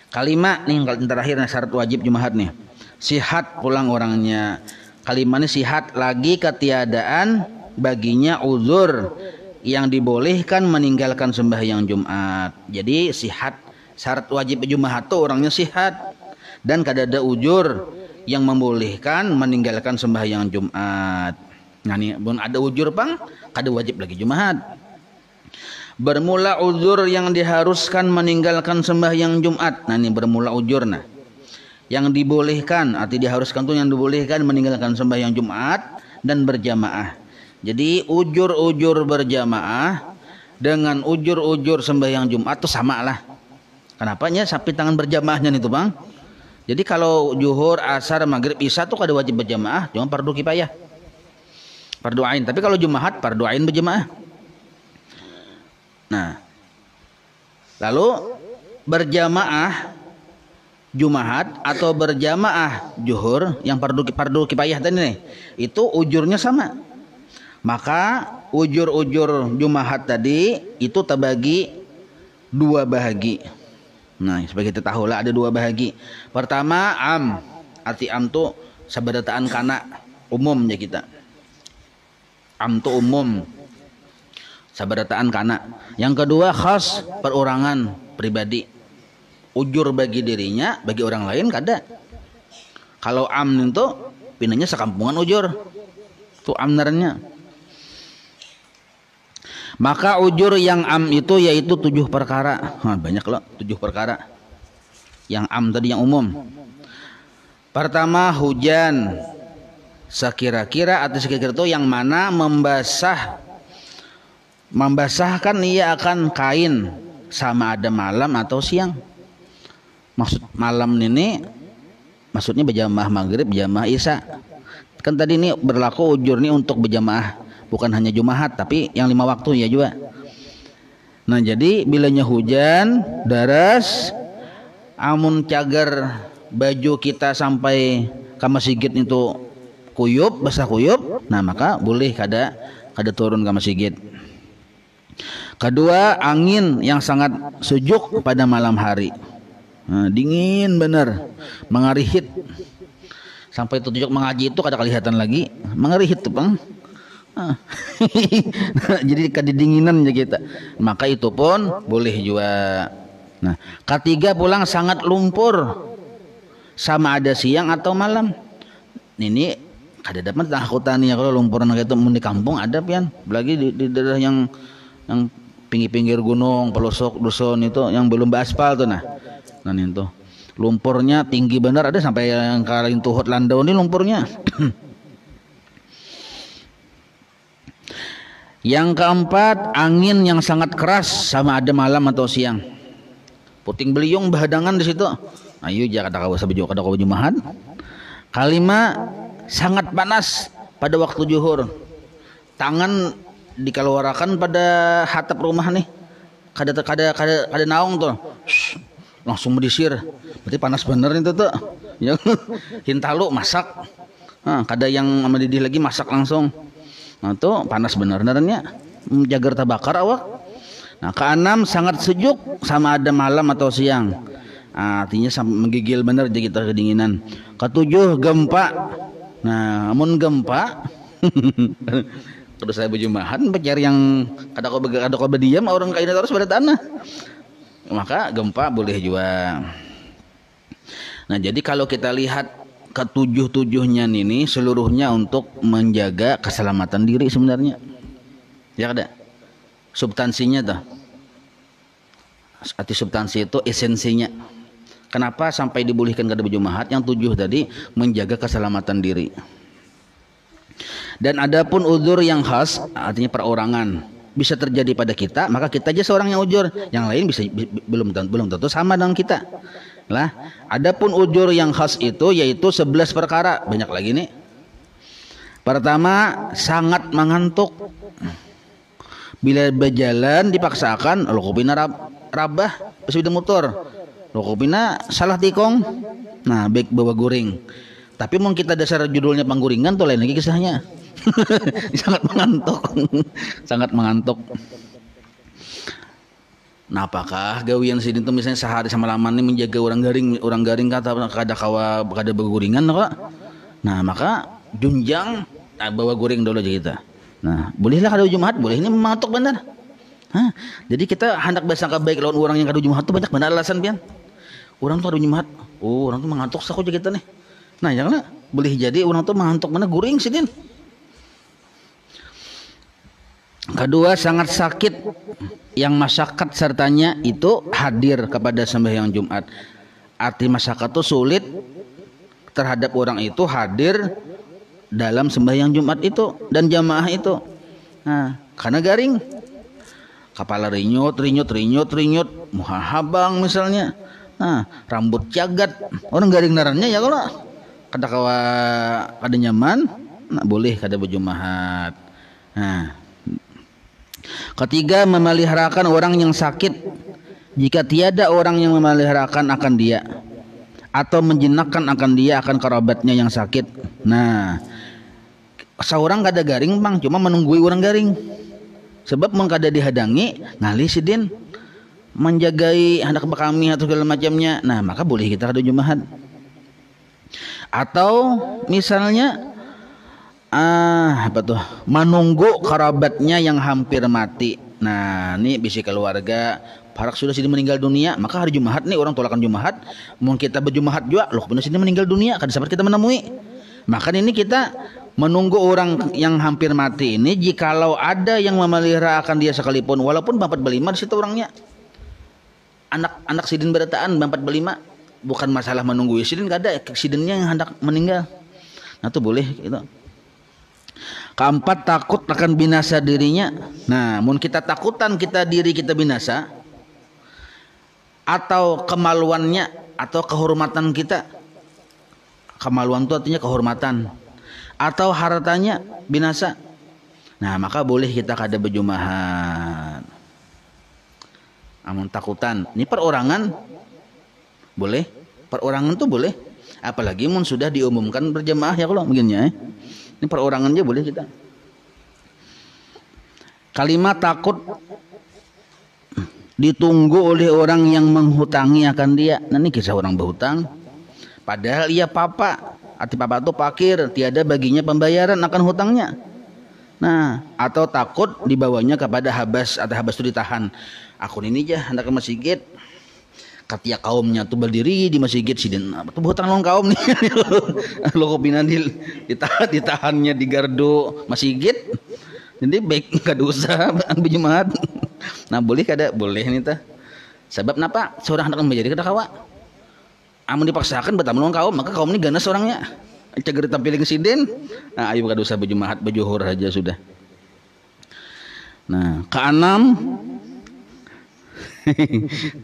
Kalimat nih yang terakhir syarat wajib Jumahat nih. Sihat pulang orangnya. Kalimatnya sihat lagi ketiadaan baginya uzur yang dibolehkan meninggalkan sembahyang Jumat. Jadi sihat, syarat wajib Jumat itu orangnya sihat dan kada ada ujur yang membolehkan meninggalkan sembahyang Jumat. Nah nih, pun ada ujur pang, kada wajib lagi Jumat. Bermula ujur yang diharuskan meninggalkan sembahyang Jumat. Nah ini bermula ujur nah. Yang dibolehkan, arti diharuskan tuh yang dibolehkan meninggalkan sembahyang Jumat dan berjamaah. Jadi ujur-ujur berjamaah dengan ujur-ujur sembahyang Jumat itu sama lah. Kenapanya sapi tangan berjamaahnya itu bang. Jadi kalau zuhur, asar, maghrib, isya tuh kada wajib berjamaah, cuma fardu kifayah, fardu ain. Tapi kalau Jumat fardu ain berjamaah. Nah, lalu berjamaah Jumat atau berjamaah zuhur yang fardu kifayah tadi nih, itu ujurnya sama. Maka ujur-ujur Jumahat tadi itu terbagi 2 bahagi. Nah, sebagai kita tahu lah ada 2 bahagi. Pertama am, arti am tu sabarataan kana umumnya kita. Am tu umum, sabarataan kana. Yang kedua khas, perorangan pribadi. Ujur bagi dirinya, bagi orang lain kada. Kalau am itu pinanya sekampungan ujur. Itu amnarnya. Maka ujur yang am itu yaitu 7 perkara. Banyak loh 7 perkara. Yang am tadi yang umum. Pertama hujan. Sekira-kira atau sekira-kira itu yang mana membasahkan ia akan kain sama ada malam atau siang. Maksud malam ini maksudnya berjamaah maghrib, berjamaah isya. Kan tadi ini berlaku ujur ini untuk berjamaah. Bukan hanya Jumahat tapi yang 5 waktu ya juga. Nah jadi bilanya hujan deras, amun cagar baju kita sampai ke masjid itu kuyup, basah kuyup, nah maka boleh kada turun ke masjid. Kedua, angin yang sangat sejuk pada malam hari. Nah, dingin bener, mengarihit. Sampai tujuh mengaji itu kada kelihatan lagi, mengarihit tuh bang. Jadi kedinginan aja kita. Maka itu pun boleh juga. Nah, ketiga pulang sangat lumpur, sama ada siang atau malam. Ini kada dapat takutan ya kalau lumpur itu di kampung ada pian. Lagi di daerah yang pinggir-pinggir gunung, pelosok dusun itu yang belum beraspal tuh nah itu lumpurnya tinggi benar, ada sampai yang kalian tuhut landau ini lumpurnya. Yang keempat, angin yang sangat keras sama ada malam atau siang. Puting beliung bahadangan di situ. Ayo jangan kada kau jumahan. Kalima, sangat panas pada waktu zuhur. Tangan dikeluarkan pada hatap rumah nih, kada naung tuh, langsung mendisir, berarti panas bener itu tuh, ya. Hintalu masak, kada yang mendidih lagi masak langsung, nah tuh panas bener-benernya, menjaga terbakar awak. Nah keenam, sangat sejuk sama ada malam atau siang, artinya menggigil bener jadi kita kedinginan. Ketujuh, gempa. Nah amun gempa terus saya berjumahan mencari yang kada kau berdiam orang kainnya terus pada tanah, maka gempa boleh juga. Nah jadi kalau kita lihat ketujuh-tujuhnya ini seluruhnya untuk menjaga keselamatan diri sebenarnya, ya kada substansinya tuh. Arti substansi itu esensinya. Kenapa sampai dibolehkan kada berjumahat? Yang tujuh tadi menjaga keselamatan diri. Dan adapun uzur yang khas, artinya perorangan, bisa terjadi pada kita, maka kita aja seorang yang uzur, yang lain bisa belum tentu sama dengan kita. Lah, adapun uzur yang khas itu yaitu 11 perkara, banyak lagi nih. Pertama, sangat mengantuk. Bila berjalan dipaksakan, lo kupina rabah, sepeda motor, lo kupina salah tikong, nah baik bawa guring. Tapi mungkin kita dasar judulnya pangguringan tuh lain lagi kisahnya. Sangat mengantuk. Sangat mengantuk. Nah apakah gawian sini tuh misalnya sehari sama laman ini menjaga orang garing kata kada berguringan kok. Nah maka junjang bawa guring dulu aja kita. Nah bolehlah kada Jumat, boleh ini mengantuk benar. Jadi kita hendak bersangka baik lawan orang yang kada Jumat tuh banyak benar alasan pian. Orang tuh kada Jumat, orang tuh mengantuk saku aja kita nih. Nah janganlah, boleh jadi orang tuh mengantuk mana guring sidin. Kedua, sangat sakit yang masyarakat sertanya itu hadir kepada sembahyang Jumat. Arti masyarakat itu sulit terhadap orang itu hadir dalam sembahyang Jumat itu dan jamaah itu. Nah, karena garing, kepala rinyut, muhahabang misalnya. Nah, rambut cagat, orang garing narannya ya kalau kada nyaman, nah boleh kada berjumahat. Nah, ketiga, memeliharakan orang yang sakit jika tiada orang yang memeliharakan akan dia atau menjenakkan akan dia akan kerabatnya yang sakit. Nah, seorang kada garing bang, cuma menunggui orang garing. Sebab mun kada dihadangi, ngali sidin menjagai hendak kami atau segala macamnya. Nah, maka boleh kita kada jumahat. Atau misalnya menunggu kerabatnya yang hampir mati. Nah ini bisi keluarga parak sudah sini meninggal dunia, maka hari Jumahat nih orang tolakan Jumahat, mungkin kita berjumahat juga loh benar sini meninggal dunia kan sempat kita menemui. Maka ini kita menunggu orang yang hampir mati ini, jikalau ada yang memelihara akan dia sekalipun walaupun bampat belima di situ orangnya anak sidin berataan bampat belima, bukan masalah menunggu sidin, kada sidinnya yang hendak meninggal. Nah itu boleh gitu. Keempat, takut akan binasa dirinya. Nah, mun kita takutan diri kita binasa atau kemaluannya atau kehormatan kita. Kemaluan itu artinya kehormatan atau hartanya binasa. Nah, maka boleh kita kada berjumahat. Amun takutan. Ini perorangan boleh. Perorangan tuh boleh. Apalagi mun sudah diumumkan berjamaah ya kalau begini. Ini perorangan aja boleh kita. Kalimat takut ditunggu oleh orang yang menghutangi akan dia. Nah ini kisah orang berhutang. Padahal ia papa. Arti papa itu fakir, tiada baginya pembayaran akan hutangnya. Nah, atau takut dibawanya kepada habas atau habas itu ditahan. Aku ini aja hendak ke masjid. Katia kaumnya tuh berdiri di masjid sidin. Tuh hutang lawan kaum nih. Lo kopinan ditahannya di gardu masjid. Jadi baik kada usah berjemaat. Nah, boleh kada? Boleh nih tah. Sebab napa? Seorang hendak menjadi kada kawa. Amun dipaksakan bertamu lawan kaum, maka kaum ini ganas orangnya. Cager tampiling sidin. Nah, ayo kada usah berjemaat, berjuhur aja sudah. Nah, keenam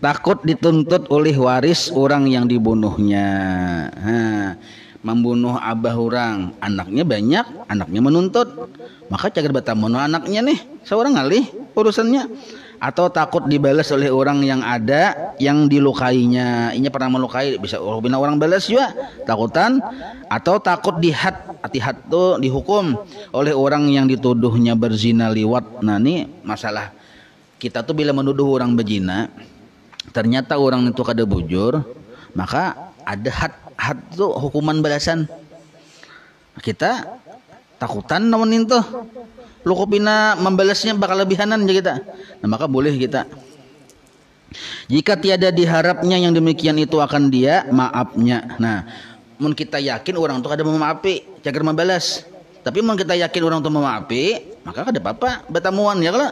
takut dituntut oleh waris orang yang dibunuhnya. Membunuh abah orang, anaknya banyak, anaknya menuntut, maka cager batamono anaknya nih, seorang ngalih urusannya. Atau takut dibalas oleh orang yang ada yang dilukainya, ini pernah melukai, bisa orang balas juga, takutan. Atau takut dihad tuh dihukum oleh orang yang dituduhnya berzina liwat. Nah ini masalah kita tuh bila menuduh orang berzina, ternyata orang itu kada bujur, maka ada had tuh hukuman balasan. Kita takutan namun itu lu kopina membalasnya bakal lebihanan aja kita. Nah maka boleh kita. Jika tiada diharapnya yang demikian itu akan dia maafnya. Nah, mun kita yakin orang itu kada memaafi, cager membalas. Tapi mun kita yakin orang itu memaafi, maka kada apa-apa batamuan ya kalau.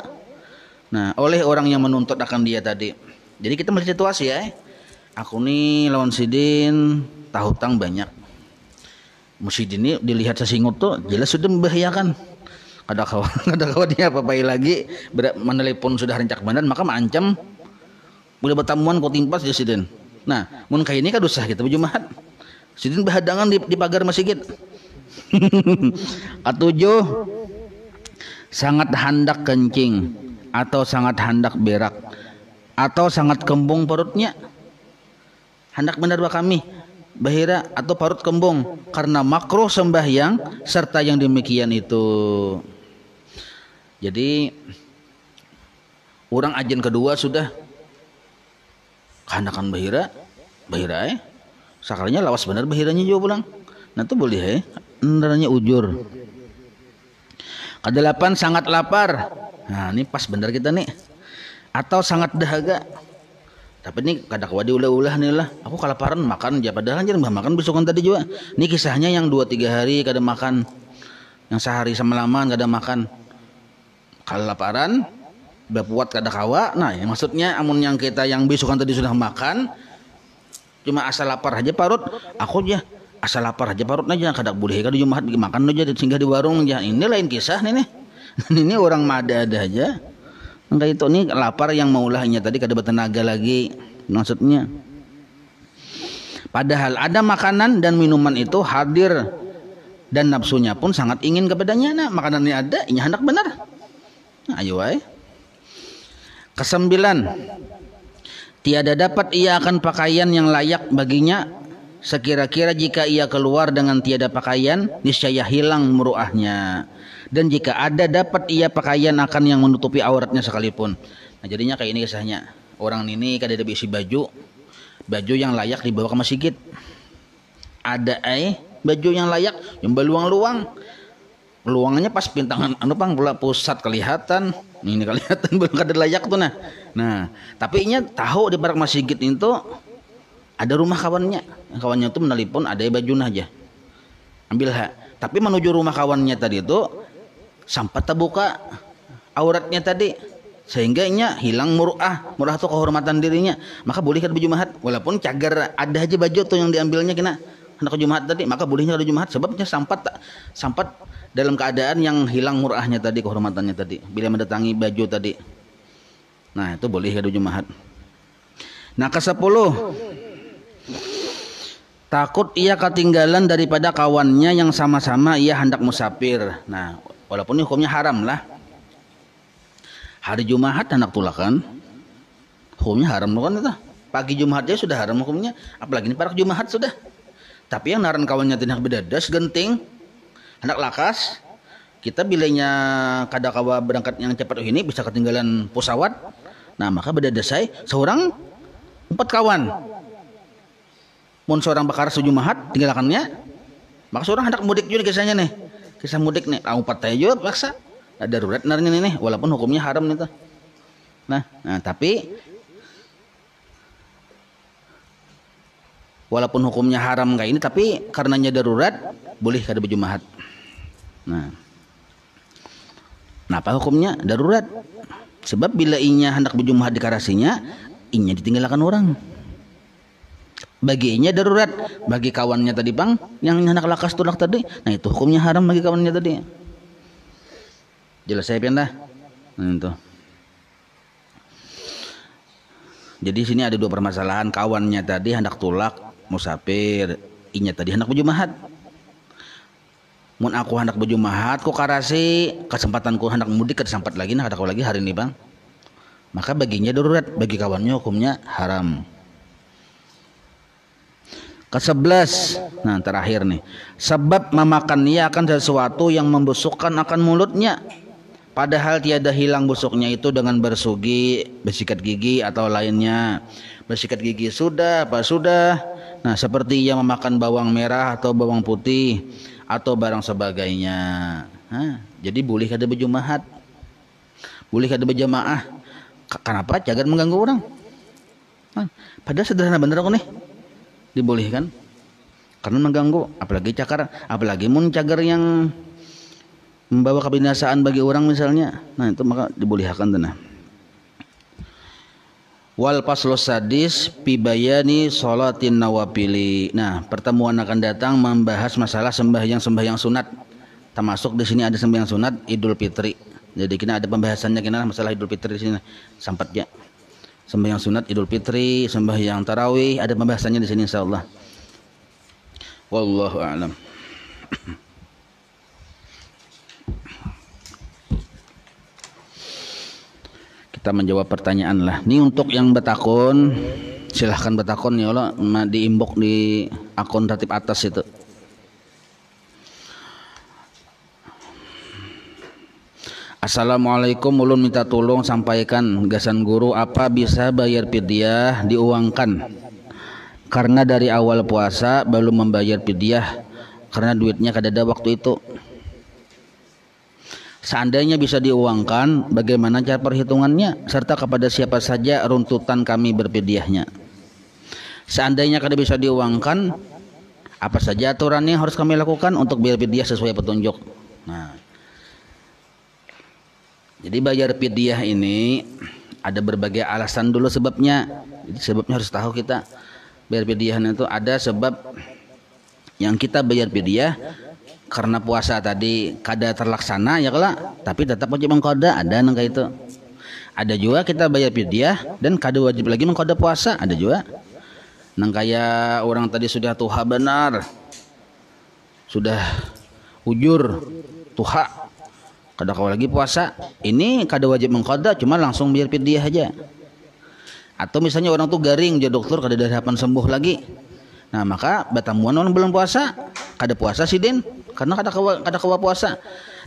Nah, oleh orang yang menuntut akan dia tadi. Jadi kita melihat situasi ya. Aku nih lawan sidin tahu hutang banyak. Musidin ini dilihat sesingut tuh jelas sudah membahayakan. Kada kawan dia apa-apai lagi menelepon sudah rencak badan maka maancam boleh bertamuan kau timpas di sidin. Nah, mun kayak ini kan usah kita berjemaat. Sidin berhadangan di pagar masjid. Ketujuh, sangat hendak kencing atau sangat hendak berak atau sangat kembung perutnya. Hendak benar kami bahira atau parut kembung karena makruh sembahyang serta yang demikian itu. Jadi orang ajan kedua sudah kehendakan bahira sakalnya lawas benar bahiranya juga pulang. Nah itu boleh nendaranya ujur. Kedelapan sangat lapar. Nah ini pas benar kita nih. Atau sangat dahaga. Tapi ini kada kawa diulah-ulah nih lah. Aku kelaparan makan aja padahal anjir makan besokan tadi juga. Ini kisahnya yang 2-3 hari kada makan. Yang sehari semalaman kada makan. Kelaparan berpuat kada kawa. Nah, ya, maksudnya amun yang kita yang besokan tadi sudah makan cuma asal lapar aja parut. Aku aja asal lapar aja parut aja kada boleh kada Jumat makan aja singgah di warung aja. Ini lain kisah nih. Ini orang mada ada aja. Enggak itu nih lapar yang maulahnya tadi kada bertenaga lagi maksudnya. Padahal ada makanan dan minuman itu hadir dan nafsunya pun sangat ingin kepadanya. Nah, makanannya ada, ini hendak benar. Nah, ayo ay. Kesembilan, tiada dapat ia akan pakaian yang layak baginya sekira-kira jika ia keluar dengan tiada pakaian niscaya hilang muruahnya. Dan jika ada dapat ia pakaian akan yang menutupi auratnya sekalipun. Nah jadinya kayak ini kisahnya. Orang ini kada ada isi baju yang layak dibawa ke masjid. Ada baju yang layak yang beluang-luang. Luangnya pas pintangan pula pusat kelihatan. Ini kelihatan belum kada layak tuh nah. Nah, tapi nya tahu di barak masjid itu ada rumah kawannya. Kawannya tuh menelpon ada baju aja. Ambil tapi menuju rumah kawannya tadi itu sampai terbuka auratnya tadi sehingga nya hilang murah tuh kehormatan dirinya, maka boleh kada berjemaat walaupun cagar ada aja baju tuh yang diambilnya kena hendak Jumat tadi, maka bolehnya kada Jumat sebabnya sampat dalam keadaan yang hilang murahnya tadi kehormatannya tadi bila mendatangi baju tadi. Nah itu boleh kada Jumat. Nah ke-10, takut ia ketinggalan daripada kawannya yang sama-sama ia hendak musafir. Nah walaupun hukumnya haram lah. Hari Jumat hendak tulakan. Hukumnya haram kan itu. Pagi Jumat aja sudah haram hukumnya, apalagi ini para Jumat sudah. Tapi yang naran kawannya tindak bedadas genting, hendak lakas. Kita bilanya kada kawa berangkat yang cepat ini bisa ketinggalan pesawat. Nah maka bedadasai seorang 4 kawan. Mun seorang bakar Jumat tinggalkannya, maka seorang hendak mudik juga kisahnya nih. Kisah mudik nih, 4 tanya juga paksa. Nah, darurat narnya nih, walaupun hukumnya haram nih tuh. Nah, tapi walaupun hukumnya haram kayak ini, tapi karenanya darurat boleh kada berjumahat. Nah, kenapa hukumnya darurat? Sebab bila inya hendak berjumahat di karasinya, inya ditinggalkan orang. Bagi inya darurat, bagi kawannya tadi bang, yang hendak lakas tulak tadi, nah itu hukumnya haram bagi kawannya tadi. Jelas saya pindah. Nah, itu. Jadi sini ada 2 permasalahan. Kawannya tadi hendak tulak musafir, inya tadi hendak berjumahat. Mun aku hendak berjumahat, ku karasi kesempatanku hendak mudik kesempat lagi, nah aku lagi hari ini bang. Maka baginya darurat, bagi kawannya hukumnya haram. Ke-11, nah terakhir nih, sebab memakannya akan sesuatu yang membusukkan akan mulutnya, padahal tiada hilang busuknya itu dengan bersikat gigi atau lainnya. Bersikat gigi sudah, apa sudah. Nah seperti yang memakan bawang merah atau bawang putih atau barang sebagainya. Jadi boleh kada berjumahat, boleh kada berjamaah. Kenapa? Jangan mengganggu orang. Padahal sederhana bener aku nih, dibolehkan karena mengganggu, apalagi mun cagar yang membawa kebinasaan bagi orang misalnya. Nah itu maka dibolehkan tenah. Wal paslus sadis pibayani sholatin nawafili. Nah pertemuan akan datang membahas masalah sembahyang sunat, termasuk di sini ada sembahyang sunat Idul Fitri. Jadi kita ada pembahasannya kena masalah Idul Fitri di sini sampatnya. Sembahyang sunat Idul Fitri, sembahyang tarawih, ada pembahasannya di sini insyaallah. Wallahu a'lam. Kita menjawab pertanyaan lah. Ini untuk yang betakon, silahkan betakon ya Allah, di inbox di akun Ratib atas itu. Assalamualaikum, ulun minta tolong sampaikan gasan guru apa bisa bayar fidyah diuangkan, karena dari awal puasa belum membayar fidyah karena duitnya kadada waktu itu. Seandainya bisa diuangkan, bagaimana cara perhitungannya serta kepada siapa saja runtutan kami berfidyahnya. Seandainya kada bisa diuangkan, apa saja aturan yang harus kami lakukan untuk bayar fidyah sesuai petunjuk. Nah, jadi bayar fidyah ini ada berbagai alasan dulu sebabnya. Jadi sebabnya harus tahu kita. Bayar fidyah itu ada sebab yang kita bayar fidyah karena puasa tadi kada terlaksana ya kala, tapi tetap wajib mengqada, ada nang kayak itu. Ada juga kita bayar fidyah dan kada wajib lagi mengqada puasa, ada juga. Nang kayak orang tadi sudah tuha benar, sudah ujur tuha, kada kau lagi puasa, ini kada wajib mengqada, cuma langsung biar fidyah aja. Atau misalnya orang tuh garing jadi dokter kada ada harapan sembuh lagi, nah maka batamuan orang belum puasa, kada puasa sidin karena kada kawa puasa.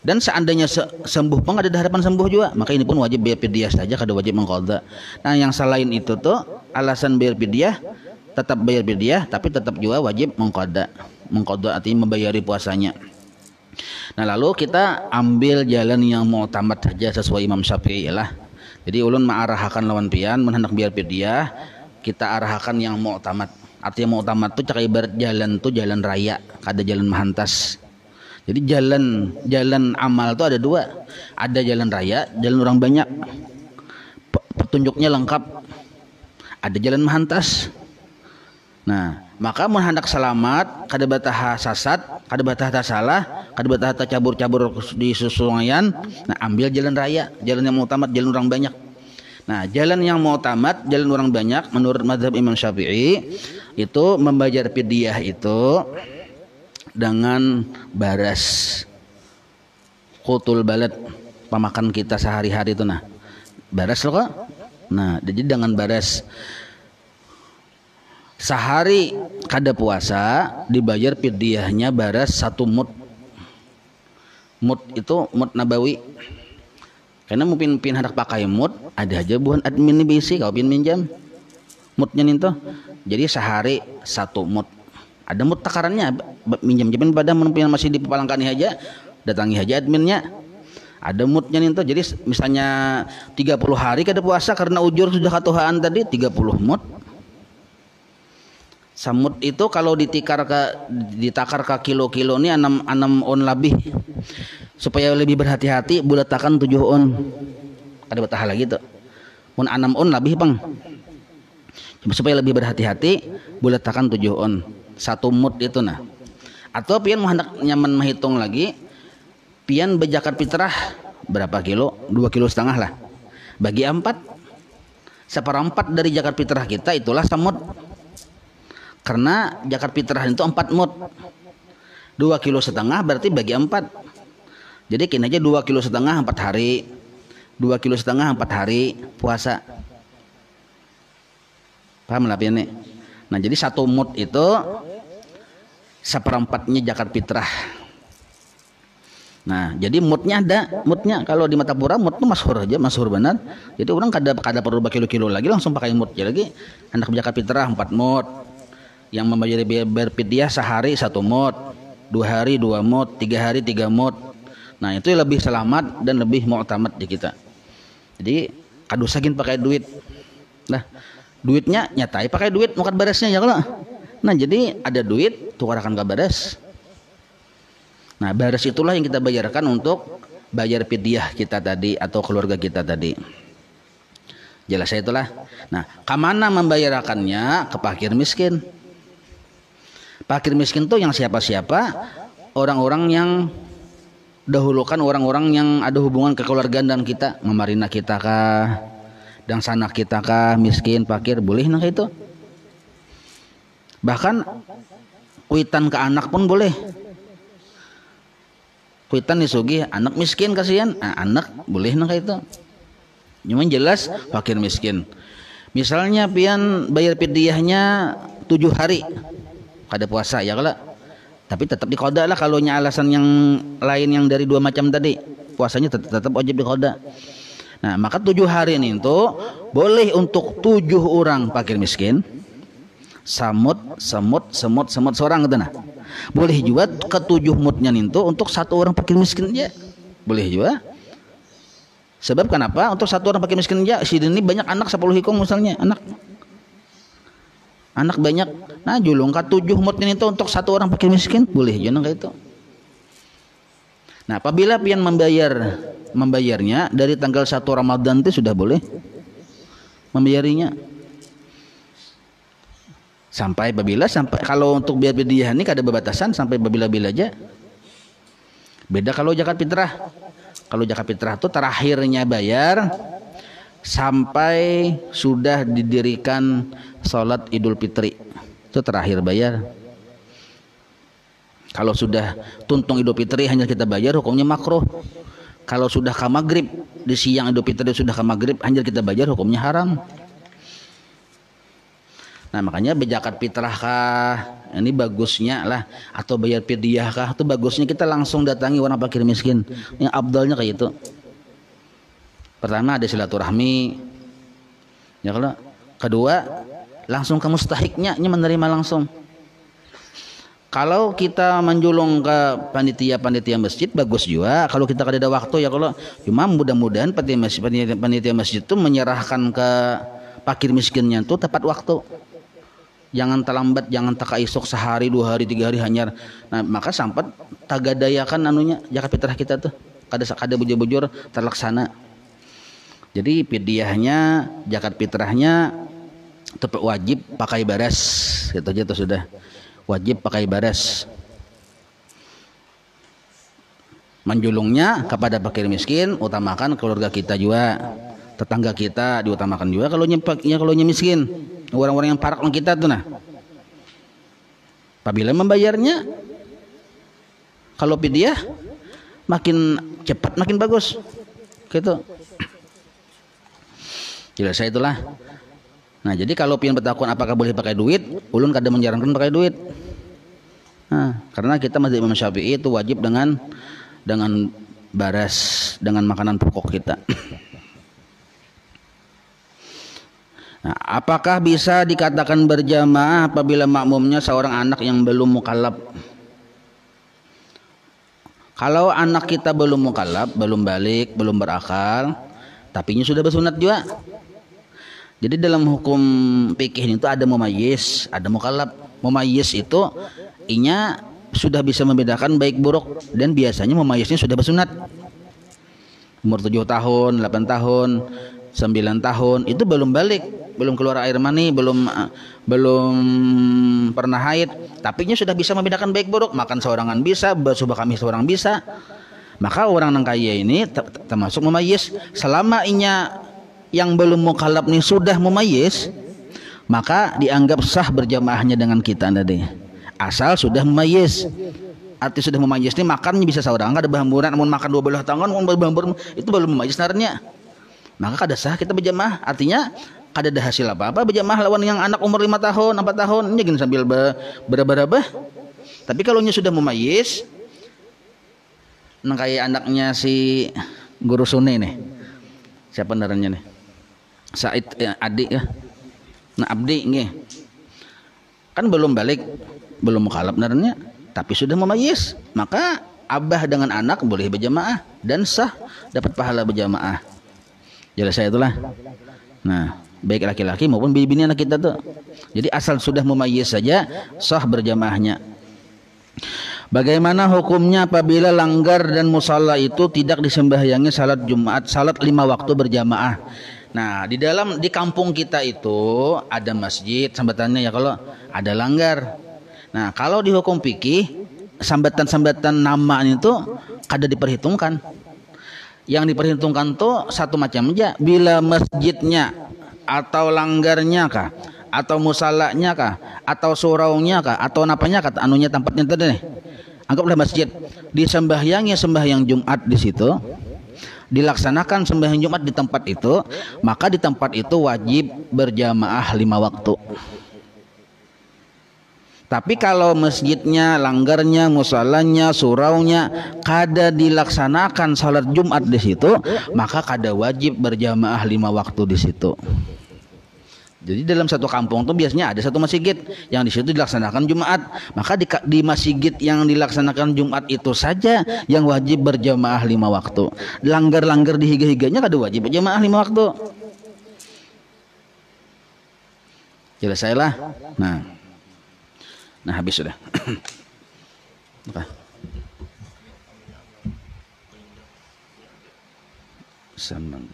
Dan seandainya sembuh pun kada ada harapan sembuh juga, maka ini pun wajib bayar fidyah saja, kada wajib mengqada. Nah yang selain itu tuh alasan bayar fidyah, tetap bayar fidyah tapi tetap juga wajib mengqada. Mengqada artinya membayari puasanya. Nah lalu kita ambil jalan yang mu'tamad saja sesuai Imam Syafi'i lah. Jadi ulun ma'arahakan lawan pian menhendak biar fidyah, kita arahkan yang mu'tamad. Artinya mu'tamad itu cak ibarat jalan tuh jalan raya, kada jalan mahantas. Jadi jalan amal itu ada 2. Ada jalan raya, jalan orang banyak, petunjuknya lengkap. Ada jalan mahantas. Nah maka mun hendak selamat, kada batah sasat, kada batah salah, kada batah cabur-cabur di susungayan, nah ambil jalan raya, jalan yang mu'tamad, jalan orang banyak. Nah jalan yang mu'tamad, jalan orang banyak menurut mazhab Imam Syafi'i itu membayar fidyah itu dengan baras qutul balad, pemakan kita sehari-hari itu. Nah baras loh kok, Nah, jadi dengan baras sehari kada puasa dibayar fidyahnya baras 1 mud. Mud itu mud nabawi. Karena mungkin hendak pakai mud, ada aja buhan admin ini bisi kau pin minjam. Mudnya ninto. Jadi sehari 1 mud. Ada mud takarannya minjam jamin pada mungkin masih di Palangkani aja, datangi aja adminnya. Ada mudnya ninto. Jadi misalnya 30 hari kada puasa karena ujur sudah katuhaan tadi 30 mud. Samut itu kalau ditakar ke kilo-kilo ini 6 on lebih. Supaya lebih berhati-hati bulatakan 7 on. Kada betah lagi tuh. Mun 6 on lebih bang. Supaya lebih berhati-hati bulatakan 7 on. 1 mud itu nah. Atau pian mau hendak nyaman menghitung lagi, pian bejakat fitrah berapa kilo? 2,5 kilo lah. Bagi 4, 1/4 dari zakat fitrah kita itulah samud. Karena zakat fitrah itu 4 mud. 2,5 kilo berarti bagi 4. Jadi kini aja 2,5 kilo 4 hari. 2,5 kilo 4 hari puasa. Paham lah pian nih? Nah, jadi 1 mud itu 1/4-nya zakat fitrah. Nah, jadi mudnya ada, mudnya kalau di Matapura mud itu masyhur aja, masyhur benar. Jadi orang kada perlu kilo-kilo lagi, langsung pakai mud aja lagi. Hendak zakat fitrah 4 mud. Yang membayar fidyah sehari 1 mud, 2 hari 2 mud, 3 hari 3 mud. Nah, itu lebih selamat dan lebih mu'tamad di kita. Jadi kadusakin pakai duit. Nah, duitnya nyatai pakai duit mukat baresnya ya kalau. Nah, jadi ada duit tukarakan ke bares. Nah, bares itulah yang kita bayarkan untuk bayar fidyah kita tadi atau keluarga kita tadi. Jelas ya itulah. Nah, kemana membayarkannya? Ke fakir miskin. Fakir miskin tuh yang siapa-siapa, orang-orang yang dahulukan orang-orang yang ada hubungan kekeluargaan dan kita, memarina kita kah, dan sanak kita kah, miskin, fakir, boleh nah itu. Bahkan kuitan ke anak pun boleh. Kuitan disugi anak miskin kasihan, anak boleh nah itu. Cuman jelas fakir miskin. Misalnya pian bayar fidyahnya 7 hari kada puasa ya kalau. Tapi tetap dikoda lah kalau nya alasan yang lain yang dari 2 macam tadi. Puasanya tetap wajib dikoda. Nah, maka 7 hari ini itu boleh untuk 7 orang fakir miskin. Semut seorang gitu nah. Boleh juga ke 7 mudnya itu untuk 1 orang fakir miskin aja. Boleh juga. Sebab kenapa? Untuk 1 orang fakir miskin aja si ini banyak anak 10 hikung misalnya, anak banyak. Nah, julung ka 7 mud ini itu untuk 1 orang fakir miskin boleh jangan kayak itu. Nah, apabila pian membayarnya dari tanggal 1 Ramadan itu sudah boleh membayarinya. Sampai kalau untuk biar fidyah ini kada bebatasan sampai bila aja. Beda kalau zakat fitrah. Kalau zakat fitrah itu terakhirnya bayar sampai sudah didirikan sholat Idul Fitri, itu terakhir bayar. Kalau sudah tuntung Idul Fitri hanya kita bayar, hukumnya makruh. Kalau sudah ke maghrib di siang Idul Fitri sudah ke maghrib hanya kita bayar, hukumnya haram. Nah, makanya zakat fitrah kah ini bagusnya lah, atau bayar fidyah kah itu bagusnya kita langsung datangi orang fakir miskin. Yang abdalnya kayak itu. Pertama ada silaturahmi, ya kalau. Kedua langsung ke mustahiknya menerima langsung. Kalau kita menjulung ke panitia masjid bagus juga. Kalau kita ada waktu ya kalau. Cuma mudah-mudahan panitia masjid itu menyerahkan ke fakir miskinnya itu tepat waktu. Jangan terlambat, jangan tak isuk sehari, 2 hari, 3 hari hanyar. Nah, maka sampai tagadayakan anunya zakat fitrah kita tuh. Kada bujur-bujur terlaksana. Jadi fidyahnya, zakat fitrahnya tetap wajib pakai baras, gitu aja tuh sudah. Wajib pakai baras. Menjulungnya kepada fakir miskin, utamakan keluarga kita juga, tetangga kita diutamakan juga. Kalau miskin, orang-orang yang parak kita tuh nah. Apabila membayarnya, kalau fidyah makin cepat makin bagus, gitu. Jelas saya itulah. Nah, jadi kalau pian bertakun apakah boleh pakai duit, ulun kada menyarankan pakai duit. Nah, karena kita mazhab Imam Syafi'i itu wajib dengan baras, dengan makanan pokok kita. Nah, apakah bisa dikatakan berjamaah apabila makmumnya seorang anak yang belum mukallaf? Kalau anak kita belum mukallaf, belum balik, belum berakal, tapinya sudah bersunat juga. Jadi dalam hukum fikih itu ada mumayyiz, ada mukallaf. Mumayyiz itu inya sudah bisa membedakan baik buruk, dan biasanya mumayyiznya sudah bersunat. Umur 7 tahun, 8 tahun, 9 tahun itu belum balik, belum keluar air mani, belum pernah haid, tapinya sudah bisa membedakan baik buruk, makan seorangan bisa, basuh kami seorang bisa. Maka orang nang kaya ini termasuk mumayyiz. Selama inya yang belum mukallaf nih sudah mumayyiz, maka dianggap sah berjamaahnya dengan kita tadi. Asal sudah mumayyiz. Arti sudah mumayyiz ini makannya bisa seorang, kada berhamburan, namun makan 2 belah tangan, berhamburan itu belum mumayyiz narnya. Maka kada sah kita berjamaah. Artinya kada ada hasil apa-apa berjamaah lawan yang anak umur 5 tahun, 4 tahun, ini gini sambil berabah-abah. Tapi kalau nya sudah mumayyiz, nang kayak anaknya si Guru Sune nih. Siapa naranya nih? Said adik ya. Nah Abdi nggih. Kan belum balik, belum mukallaf naranya, tapi sudah mumayyiz. Maka abah dengan anak boleh berjamaah dan sah dapat pahala berjamaah. Jelas saya itulah. Nah, baik laki-laki maupun bini anak kita tuh. Jadi asal sudah mumayyiz saja sah berjamaahnya. Bagaimana hukumnya apabila langgar dan musalla itu tidak disembahyangi salat Jumat, salat 5 waktu berjamaah? Nah, di kampung kita itu ada masjid, sambatannya ya kalau ada langgar. Nah, kalau di hukum fikih sambatan-sambatan nama itu kada diperhitungkan. Yang diperhitungkan tuh satu macam aja, bila masjidnya atau langgarnya kah, atau musallanya kah, atau suraunya kah, atau napanya kah, anunya tempatnya tadi nih. Anggaplah masjid, disembahyangi sembahyang Jumat di situ, dilaksanakan sembahyang Jumat di tempat itu, maka di tempat itu wajib berjamaah 5 waktu. Tapi kalau masjidnya, langgarnya, musallanya, suraunya kada dilaksanakan salat Jumat di situ, maka kada wajib berjamaah 5 waktu di situ. Jadi dalam satu kampung tuh biasanya ada satu masjid yang di situ dilaksanakan Jumat, maka di masjid yang dilaksanakan Jumat itu saja yang wajib berjamaah 5 waktu. Langgar-langgar di higa-higanya kada wajib berjamaah 5 waktu. Jelas saya lah. Nah habis sudah. Senang.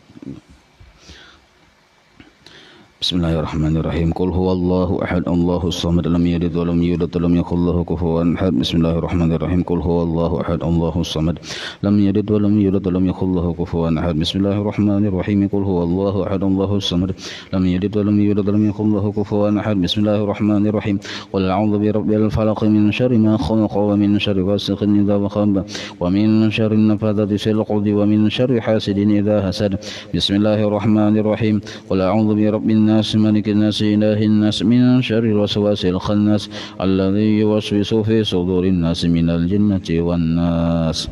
Bismillahirrahmanirrahim. Qul huwallahu ahad, Allahus samad, lam yalid wa lam yulad wa lam yakul lahu kufuwan ahad. Bismillahirrahmanirrahim. Qul huwallahu ahad, Allahus samad, lam yalid wa lam yulad wa lam yakul lahu kufuwan ahad. Bismillahirrahmanirrahim. Qul huwallahu ahad, Allahus samad, lam yalid wa lam yulad wa lam yakul lahu kufuwan ahad. Bismillahirrahmanirrahim. Qul a'udzu birabbil falaq min syarri ma khalaq wa min syarri ghasiqin idza waqab wa min syarri nafathati fil 'uqad wa min syarri hasidin idza hasad. Bismillahirrahmanirrahim. Qul a'udzu birabbin الناس ملك الناس إله الناس من شر الوسواس الخناس الذي يوسوس في صدور الناس من الجنة والناس.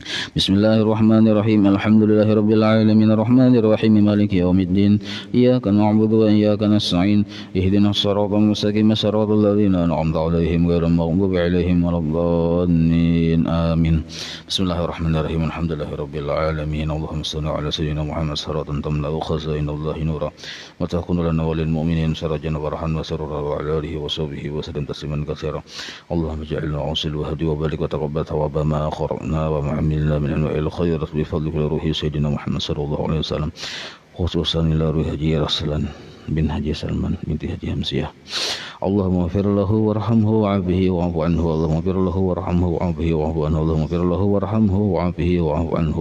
Bismillahirrahmanirrahim. Alhamdulillahi rabbil alamin, arrahmanir rahim, maliki yaumiddin. Iyyaka na'budu wa iyyaka nasta'in. Ihdinas siratal mustaqim, siratal ladzina an'amta 'alaihim ghairil maghdubi 'alaihim waladdallin. Amin. Bismillahirrahmanirrahim. Alhamdulillahi rabbil alamin. Allahumma shalli 'ala sayyidina Muhammad siratan tamla'u khazainallahi nura wa takunu lana wa lil mu'minin sirajan wa rahman wa surura wa 'ala alihi wa sahbihi wa sallam tasliman katsira. Allahumma ij'alna 'usil wa hadi wa barik wa taqabbal thawaba ma qara'na wa ma من أنواع الخير بفضلك لروح سيدنا محمد صلى الله عليه وسلم خصوصا إلى روح حجي رسلا بن حجي سلمان بنت حجي همسية. اللهم اغفر له وارحمه وعافه واعف عنه. اللهم اغفر له وارحمه وعافه واعف عنه. اللهم اغفر له وارحمه وعافه واعف عنه.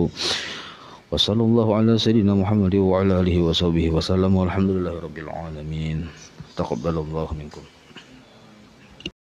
وصلى الله على سيدنا محمد وعلى آله وصحبه وسلم والحمد لله رب العالمين. تقبل الله منكم.